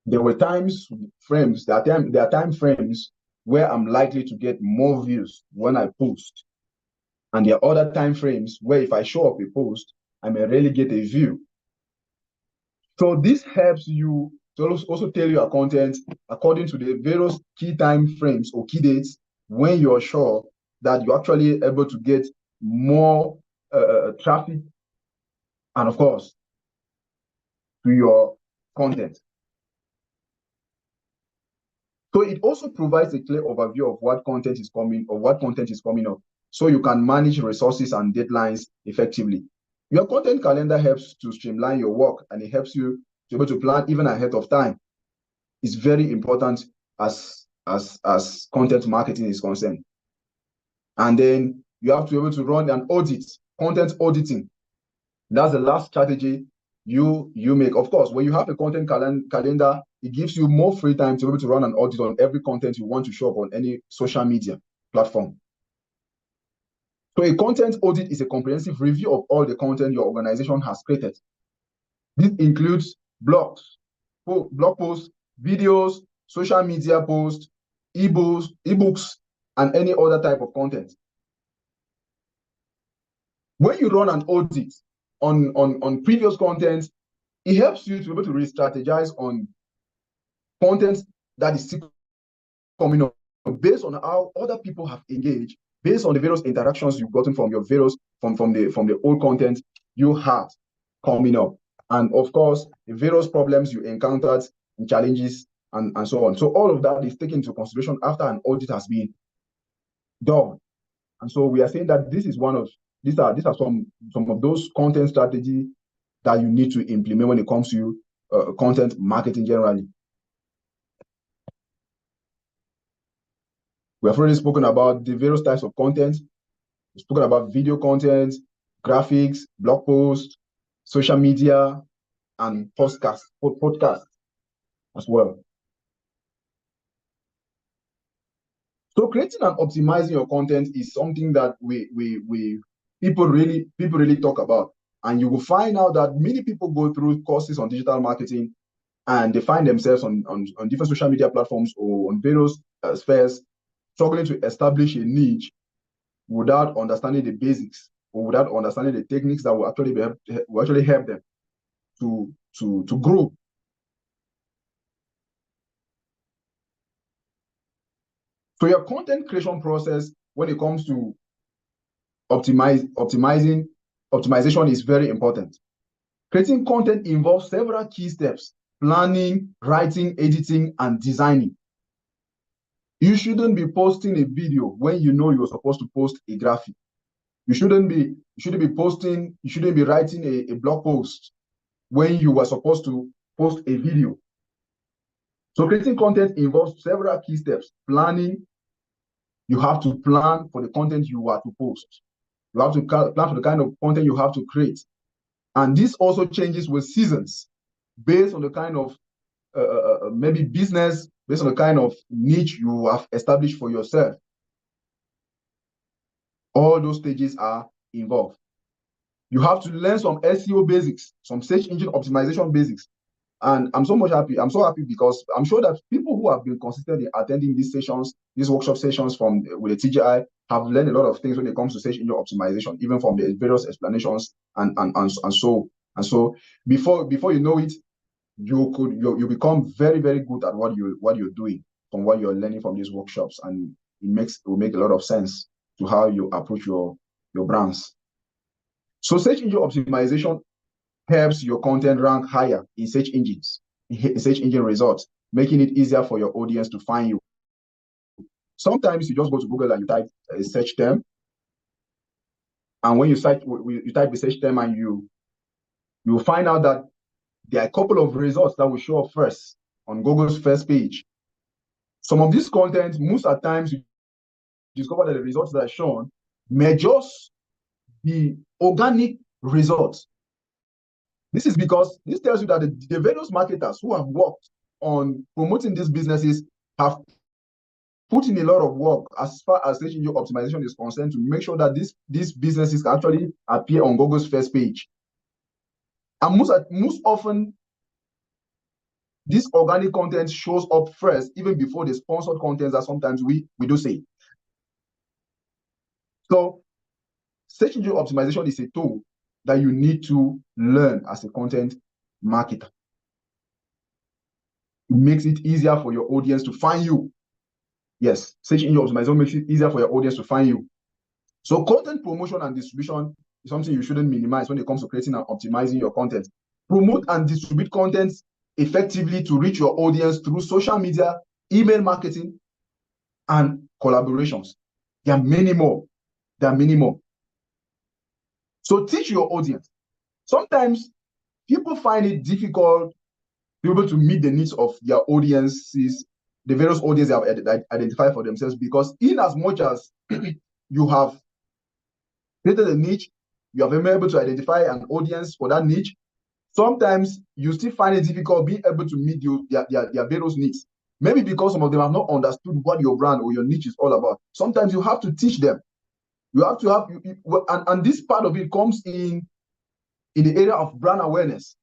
there were there are time frames where I'm likely to get more views when I post. And there are other time frames where if I show up a post, I may rarely get a view. So this helps you to also tailor your content according to the various key time frames or key dates when you're sure that you're actually able to get more traffic and, of course, to your content. So it also provides a clear overview of what content is coming up, so you can manage resources and deadlines effectively. Your content calendar helps to streamline your work, and it helps you to be able to plan even ahead of time. It's very important as content marketing is concerned. And then you have to be able to run an audit, content auditing. That's the last strategy you make. Of course, when you have a content calendar, it gives you more free time to be able to run an audit on every content you want to show up on any social media platform. So a content audit is a comprehensive review of all the content your organization has created. This includes blogs, blog posts, videos, social media posts, ebooks, and any other type of content. When you run an audit on previous content, it helps you to be able to re-strategize on content that is still coming up based on how other people have engaged, based on the various interactions you've gotten from your from the old content you had coming up. and of course, the various problems you encountered and challenges and so on. So all of that is taken into consideration after an audit has been done. And so we are saying that this is these are some of those content strategies that you need to implement when it comes to content marketing generally. We have already spoken about the various types of content. We've spoken about video content, graphics, blog posts, social media, and podcast as well. So creating and optimizing your content is something that people really talk about. And you will find out that many people go through courses on digital marketing and they find themselves on different social media platforms or on various spheres struggling to establish a niche without understanding the basics or without understanding the techniques that will actually help them to grow. So your content creation process, when it comes to optimization is very important. Creating content involves several key steps: planning, writing, editing, and designing. You shouldn't be posting a video when you know you're supposed to post a graphic. You shouldn't be writing a blog post when you were supposed to post a video. So creating content involves several key steps. Planning, you have to plan for the content you are to post. You have to plan for the kind of content you have to create. And this also changes with seasons based on the kind of maybe business, based on the kind of niche you have established for yourself. All those stages are involved. You have to learn some SEO basics, some search engine optimization basics. And I'm so happy because I'm sure that people who have been consistently attending these sessions, these workshop sessions with the TGI, have learned a lot of things when it comes to search engine optimization, even from the various explanations and so before you know it, you become very, very good at what you're doing from what you're learning from these workshops, and it will make a lot of sense to how you approach your brands. So search engine optimization helps your content rank higher in search engine results, making it easier for your audience to find you. Sometimes you just go to Google and you type a search term, and when you type the search term, and you will find out that there are a couple of results that will show up first on Google's first page. Some of this content, most of the times, you discover that the results that are shown may just be organic results. This is because this tells you that the various marketers who have worked on promoting these businesses have put in a lot of work as far as search engine optimization is concerned to make sure that these businesses can actually appear on Google's first page. And most often, this organic content shows up first, even before the sponsored content that sometimes we do say. So search engine optimization is a tool that you need to learn as a content marketer. It makes it easier for your audience to find you. Yes, search engine optimization makes it easier for your audience to find you. So content promotion and distribution is something you shouldn't minimize when it comes to creating and optimizing your content. Promote and distribute content effectively to reach your audience through social media, email marketing, and collaborations. There are many more. So teach your audience. Sometimes people find it difficult to be able to meet the needs of their audiences, the various audiences they have identified for themselves, because in as much as you have created a niche, you have been able to identify an audience for that niche, sometimes you still find it difficult being able to meet their various needs. Maybe because some of them have not understood what your brand or your niche is all about. Sometimes you have to teach them. You have to have, and this part of it comes in the area of brand awareness.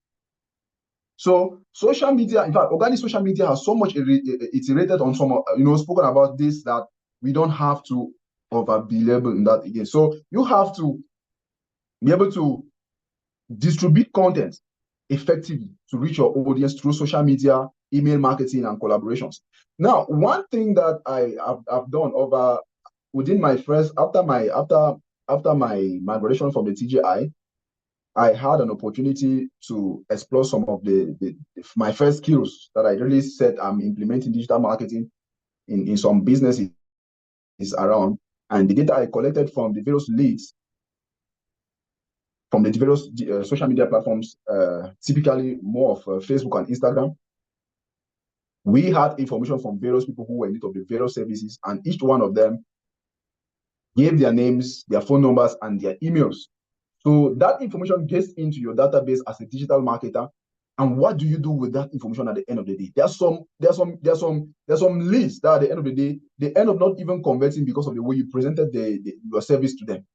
So social media, in fact, organic social media has so much iterated on some, spoken about this, that we don't have to over-belabor in that again. So you have to be able to distribute content effectively to reach your audience through social media, email marketing, and collaborations. Now, one thing that I've done within my first, after my migration from the TGI, I had an opportunity to explore some of my first skills that I really said I'm implementing digital marketing in some businesses around. And the data I collected from the various leads from the various social media platforms, typically more of Facebook and Instagram. We had information from various people who were in need of the various services, and each one of them gave their names, their phone numbers, and their emails. So that information gets into your database as a digital marketer. And what do you do with that information at the end of the day? There's some leads that at the end of the day, they end up not even converting because of the way you presented your service to them.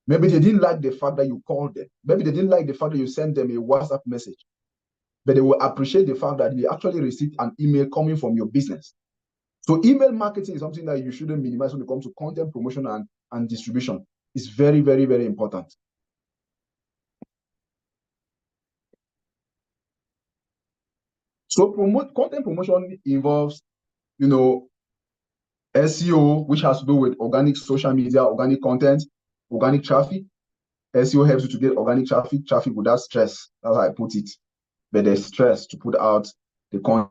Maybe they didn't like the fact that you called them. Maybe they didn't like the fact that you sent them a WhatsApp message. But they will appreciate the fact that they actually received an email coming from your business. So email marketing is something that you shouldn't minimize when it comes to content promotion and distribution. It's very, very, very important. So content promotion involves, SEO, which has to do with organic social media, organic content, organic traffic. SEO helps you to get organic traffic without stress. That's how I put it. But there's stress to put out the content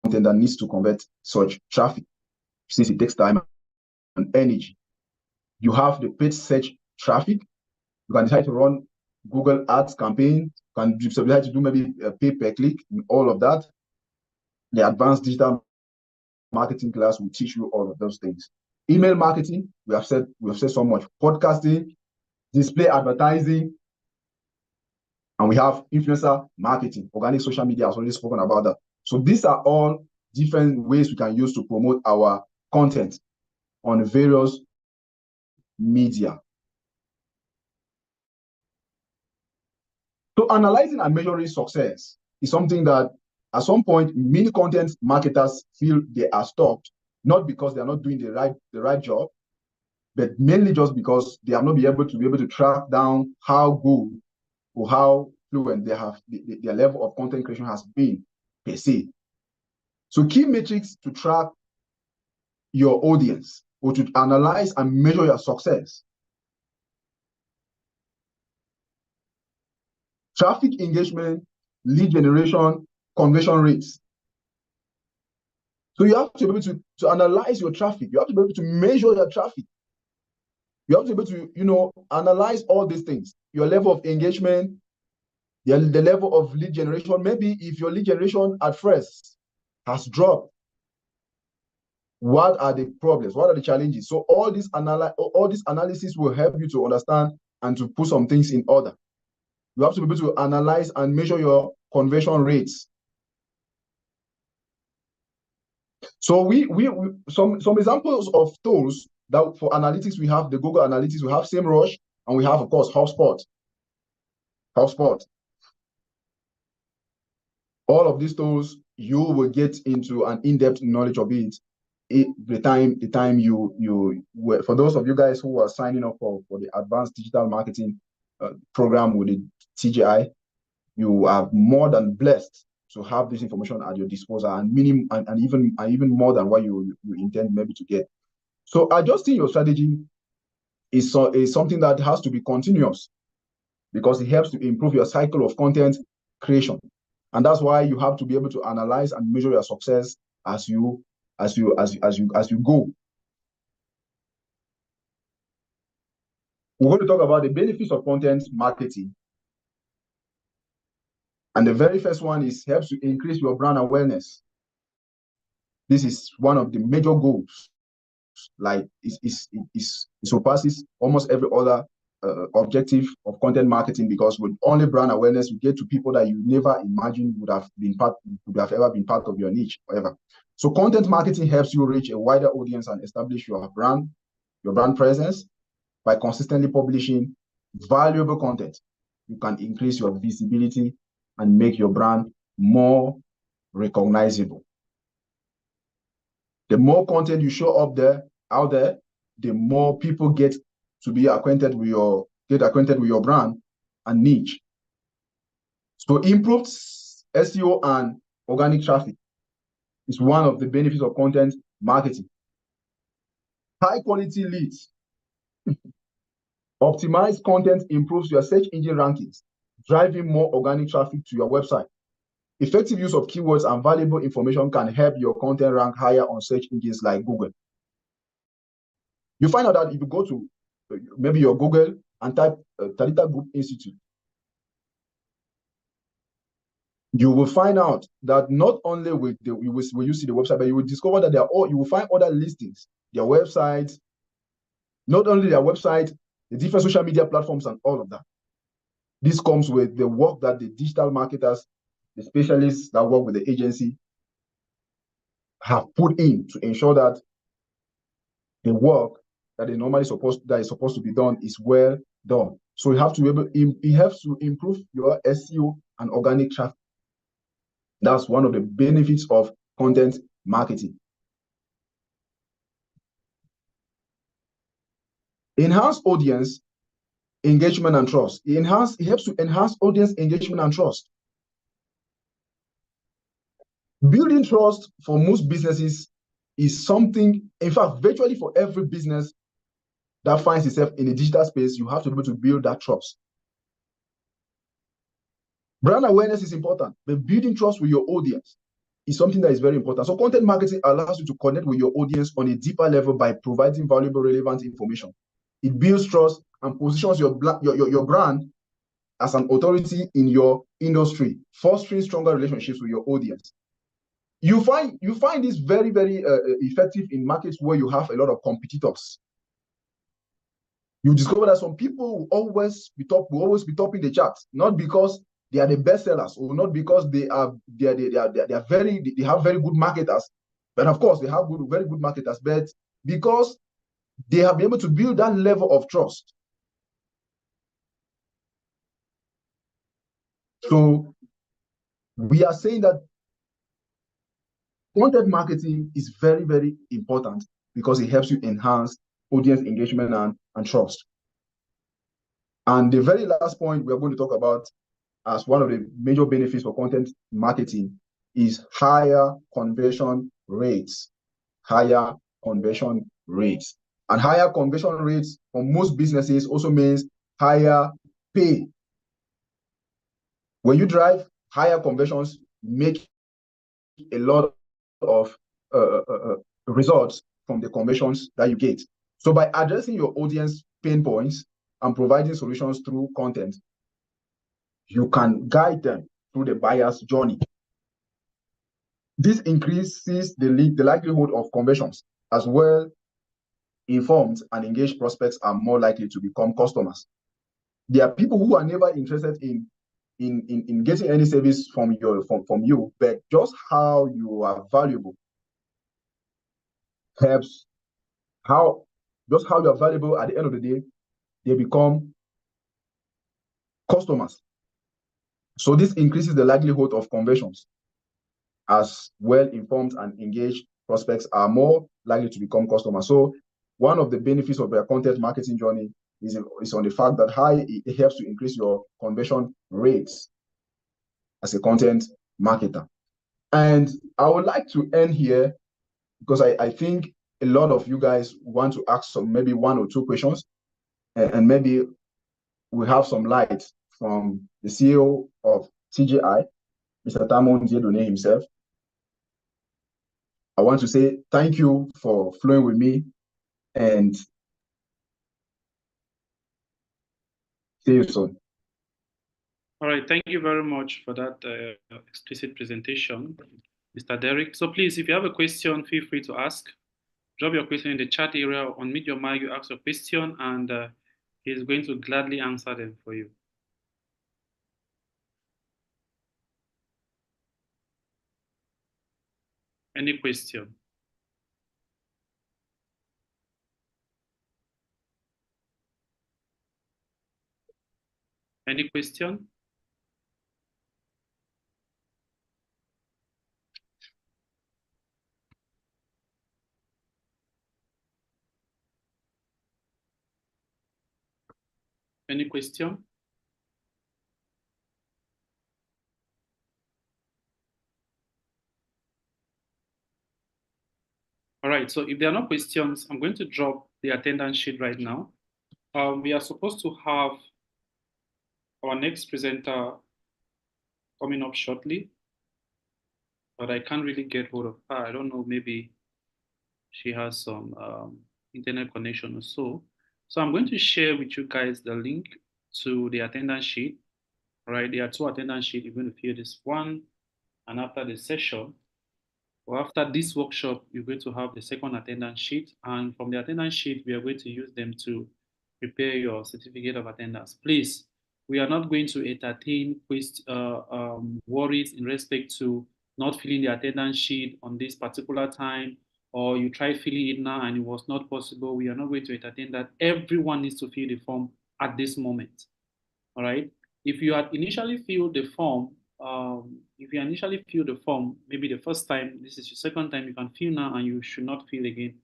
that needs to convert such traffic, since it takes time and energy. You have the paid search traffic. You can decide to run Google Ads campaign. You can decide to do maybe a pay-per-click, all of that. The advanced digital marketing class will teach you all of those things. Email marketing, we have said so much. Podcasting, display advertising, and we have influencer marketing. Organic social media has already spoken about that. So these are all different ways we can use to promote our content on various media. So analyzing and measuring success is something that at some point many content marketers feel they are stopped, not because they are not doing the right job, but mainly just because they have not been able to track down how good or how fluent their level of content creation has been per se. So key metrics to track your audience or to analyze and measure your success: traffic engagement, lead generation, conversion rates. So you have to be able to analyze your traffic. You have to be able to measure your traffic. You have to be able to, analyze all these things. Your level of engagement, the level of lead generation. Maybe if your lead generation at first has dropped, what are the problems? What are the challenges? So all this analysis will help you to understand and to put some things in order. You have to be able to analyze and measure your conversion rates. So some examples of tools that for analytics, we have the Google Analytics, we have SEMrush, and we have, of course, HubSpot. All of these tools, you will get into an in-depth knowledge of it. The time you for those of you guys who are signing up for the advanced digital marketing program with the TGI, you are more than blessed to have this information at your disposal, and even more than what you intend maybe to get. So adjusting your strategy is something that has to be continuous, because it helps to improve your cycle of content creation. And that's why you have to be able to analyze and measure your success as you go. We're going to talk about the benefits of content marketing. And the very first one is helps to increase your brand awareness. This is one of the major goals. Like it surpasses almost every other objective of content marketing, because with only brand awareness, you get to people that you never imagined would have ever been part of your niche, whatever. So content marketing helps you reach a wider audience and establish your brand presence by consistently publishing valuable content. You can increase your visibility and make your brand more recognizable. The more content you show out there, the more people get acquainted with your brand and niche. So improved SEO and organic traffic is one of the benefits of content marketing. High quality leads. Optimized content improves your search engine rankings, driving more organic traffic to your website. Effective use of keywords and valuable information can help your content rank higher on search engines like Google. You find out that if you go to maybe your Google and type Talita Group Institute, you will find out that not only will you see the website, but you will discover that you will find other listings, their websites, not only their website, the different social media platforms and all of that. This comes with the work that the digital marketers, the specialists that work with the agency have put in to ensure that the work that is supposed to be done is well done. So you have to be able, it helps to improve your SEO and organic traffic. That's one of the benefits of content marketing. Enhance audience engagement and trust. It helps to enhance audience engagement and trust. Building trust for most businesses is something, in fact, virtually for every business that finds itself in a digital space, you have to be able to build that trust. Brand awareness is important, but building trust with your audience is something that is very important. So content marketing allows you to connect with your audience on a deeper level by providing valuable, relevant information. It builds trust and positions your brand as an authority in your industry, fostering stronger relationships with your audience. You find this very, very effective in markets where you have a lot of competitors. You discover that some people will always be topping the charts, not because they are the best sellers or not because they have very good marketers, but of course they have very good marketers, but because they have been able to build that level of trust. So we are saying that content marketing is very, very important because it helps you enhance audience engagement and trust. And the very last point we are going to talk about as one of the major benefits for content marketing is higher conversion rates. Higher conversion rates. And higher conversion rates for most businesses also means higher pay. When you drive higher conversions, make a lot of results from the conversions that you get. So by addressing your audience pain points and providing solutions through content, you can guide them through the buyer's journey. This increases the likelihood of conversions. As well informed and engaged prospects are more likely to become customers. There are people who are never interested in getting any service from you, but just how you are valuable helps. Just how you are valuable at the end of the day, they become customers. So this increases the likelihood of conversions, as well-informed and engaged prospects are more likely to become customers. So one of the benefits of their content marketing journey is on the fact that it helps to increase your conversion rates as a content marketer. And I would like to end here because I think a lot of you guys want to ask maybe one or two questions, and maybe we have some light from the CEO of TGI, Mr. Tamon Diedone himself. I want to say thank you for flowing with me and see you soon. All right, thank you very much for that explicit presentation, Mr. Derrick. So please, if you have a question, feel free to ask. Drop your question in the chat area, unmute your mic, you ask your question, and he's going to gladly answer them for you. Any question? Any question? Any question? All right, so if there are no questions, I'm going to drop the attendance sheet right now. We are supposed to have our next presenter coming up shortly, but I can't really get hold of her. I don't know, maybe she has some internet connection or so. So I'm going to share with you guys the link to the attendance sheet. All right, there are two attendance sheets. You're going to fill this one, and after the session, or after this workshop, you're going to have the second attendance sheet. And from the attendance sheet, we are going to use them to prepare your certificate of attendance. Please, we are not going to entertain worries in respect to not filling the attendance sheet on this particular time, or you try filling it now and it was not possible. We are not going to entertain that. Everyone needs to fill the form at this moment. All right. If you had initially filled the form, maybe the first time, this is your second time, you can fill now and you should not fill again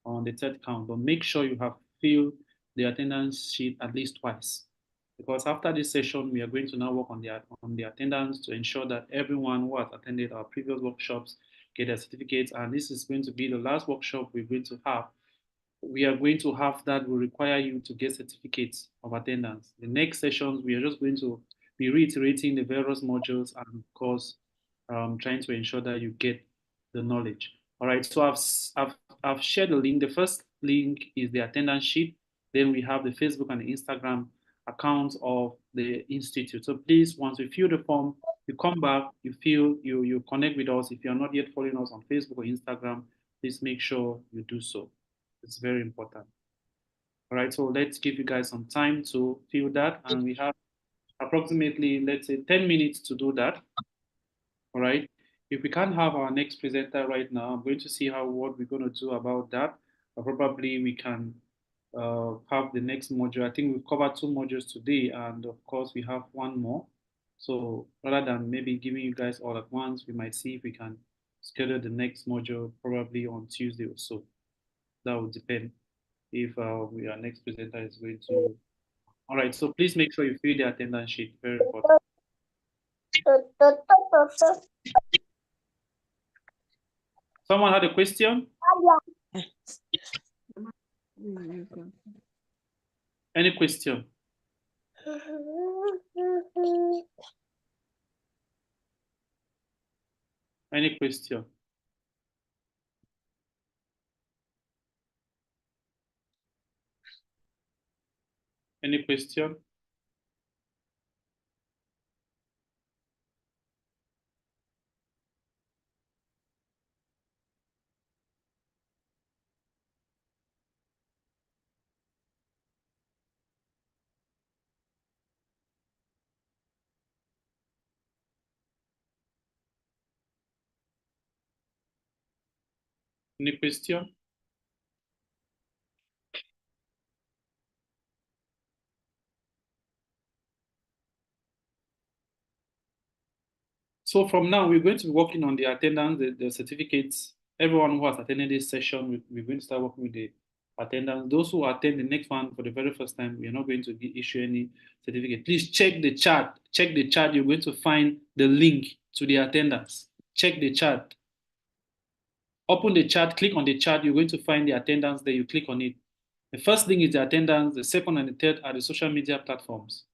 on the third count. But make sure you have filled the attendance sheet at least twice. Because after this session, we are going to now work on the attendance to ensure that everyone who has attended our previous workshops get their certificates. And this is going to be the last workshop we're going to have. We are going to have that will require you to get certificates of attendance. The next sessions, we are just going to be reiterating the various modules and of course, trying to ensure that you get the knowledge. All right, so I've shared the link. The first link is the attendance sheet. Then we have the Facebook and the Instagram accounts of the institute. So please, once you fill the form, you come back, you connect with us. If you're not yet following us on Facebook or Instagram, please make sure you do so. It's very important. All right, so let's give you guys some time to fill that. And we have approximately, let's say, 10 minutes to do that. All right. If we can't have our next presenter right now, I'm going to see what we're going to do about that. Probably we can have the next module. I think we've covered two modules today, and of course, we have one more. So rather than maybe giving you guys all at once, we might see if we can schedule the next module probably on Tuesday or so. That would depend if our next presenter is going to. All right, so please make sure you fill the attendance sheet. Very important. Someone had a question? Any question? Any question? Any question? Any question? So from now, we're going to be working on the attendance, the certificates. Everyone who has attended this session, we're going to start working with the attendance. Those who attend the next one for the very first time, we are not going to issue any certificate. Please check the chat. Check the chat. You're going to find the link to the attendance. Check the chat. Open the chat, click on the chat. You're going to find the attendance there. You click on it. The first thing is the attendance. The second and the third are the social media platforms.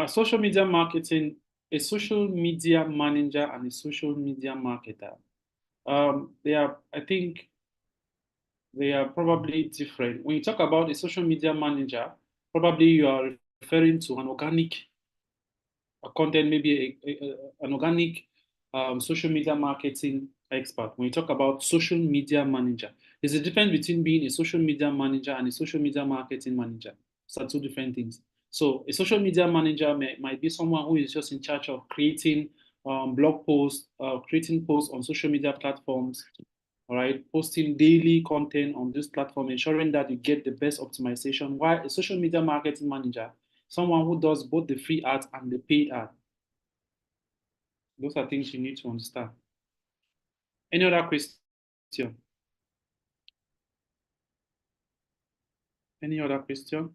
Social media marketing a social media manager and a social media marketer. I think they are probably different. When you talk about a social media manager, probably you are referring to an organic content, maybe an organic social media marketing expert. When you talk about social media manager, there's a difference between being a social media manager and a social media marketing manager. Those are two different things. So a social media manager might be someone who is just in charge of creating blog posts, creating posts on social media platforms, all right, posting daily content on this platform, ensuring that you get the best optimization. While a social media marketing manager, someone who does both the free ads and the paid ad. Those are things you need to understand. Any other question? Any other question?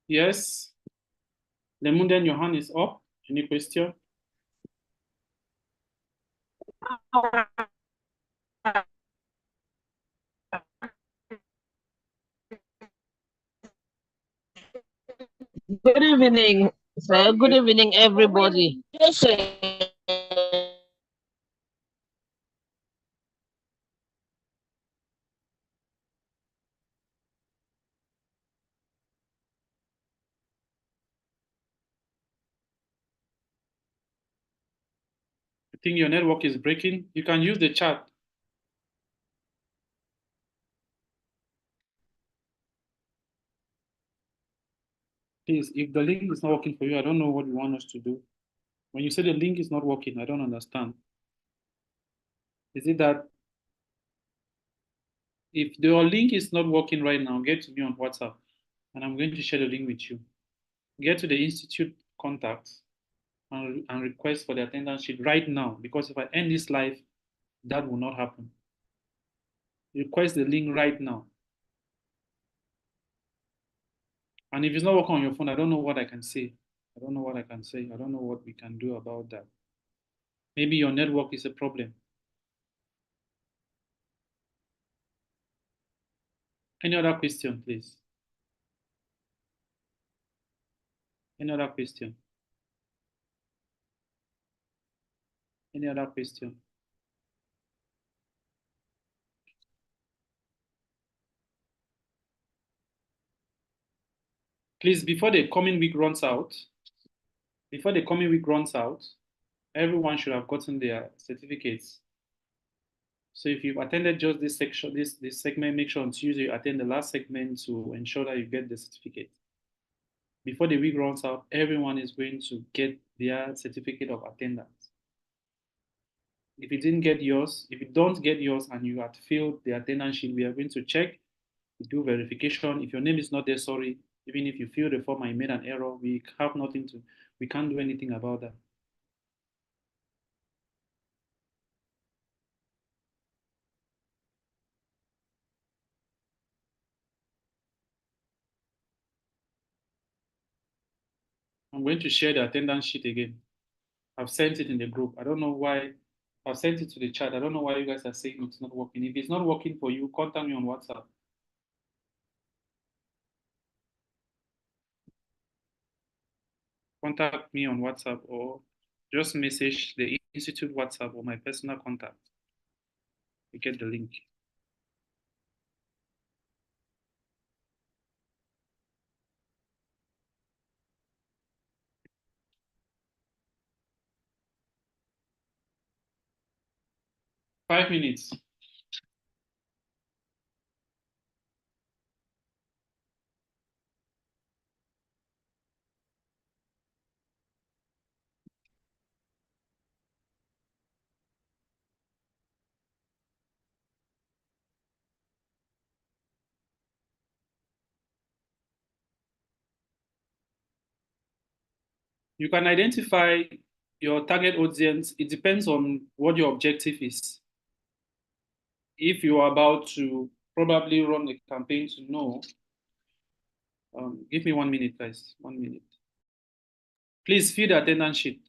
Yes. Lemunden, your hand is up. Any question? Good evening, sir. Good evening, everybody. Yes, I think your network is breaking. You can use the chat. Please, if the link is not working for you, I don't know what you want us to do. When you say the link is not working, I don't understand. Is it that if your link is not working right now, get to me on WhatsApp and I'm going to share the link with you. Get to the Institute contacts and request for the attendance sheet right now, because if I end this live, that will not happen. Request the link right now. And if it's not working on your phone, I don't know what I can say. I don't know what I can say. I don't know what we can do about that. Maybe your network is a problem. Any other question, please? Any other question? Any other question? Please, before the coming week runs out, everyone should have gotten their certificates. So if you've attended just this section, this segment, make sure on Tuesday you attend the last segment to ensure that you get the certificate. Before the week runs out, everyone is going to get their certificate of attendance. If you didn't get yours, if you don't get yours and you had filled the attendance sheet, we are going to check, do verification. If your name is not there, sorry. Even if you fill the form and you made an error, we can't do anything about that. I'm going to share the attendance sheet again. I've sent it in the group. I don't know why. I've sent it to the chat. I don't know why you guys are saying it's not working. If it's not working for you, contact me on WhatsApp. Contact me on WhatsApp or just message the Institute WhatsApp or my personal contact. You get the link. Five minutes. You can identify your target audience, it depends on what your objective is. If you are about to probably run a campaign to know, give me 1 minute, guys, 1 minute. Please fill the attendance sheet.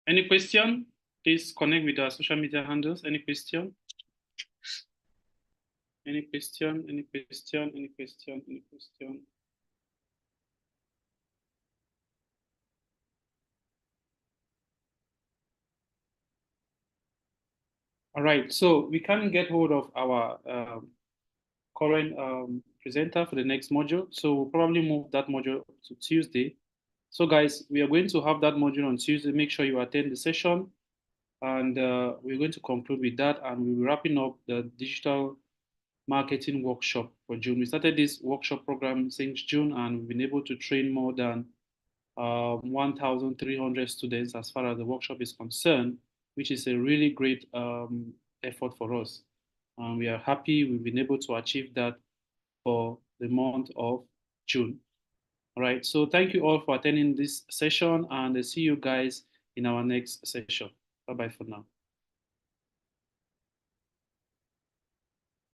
Any question? Please connect with our social media handles. Any question? Any question? Any question? Any question? Any question? All right, so we can get hold of our current presenter for the next module. So we'll probably move that module to Tuesday. So guys, we are going to have that module on Tuesday. Make sure you attend the session. And we're going to conclude with that, and we'll be wrapping up the digital marketing workshop for June. We started this workshop program since June, and we've been able to train more than 1,300 students as far as the workshop is concerned, which is a really great effort for us. And we are happy we've been able to achieve that for the month of June. All right, so thank you all for attending this session, and see you guys in our next session. Bye-bye for now.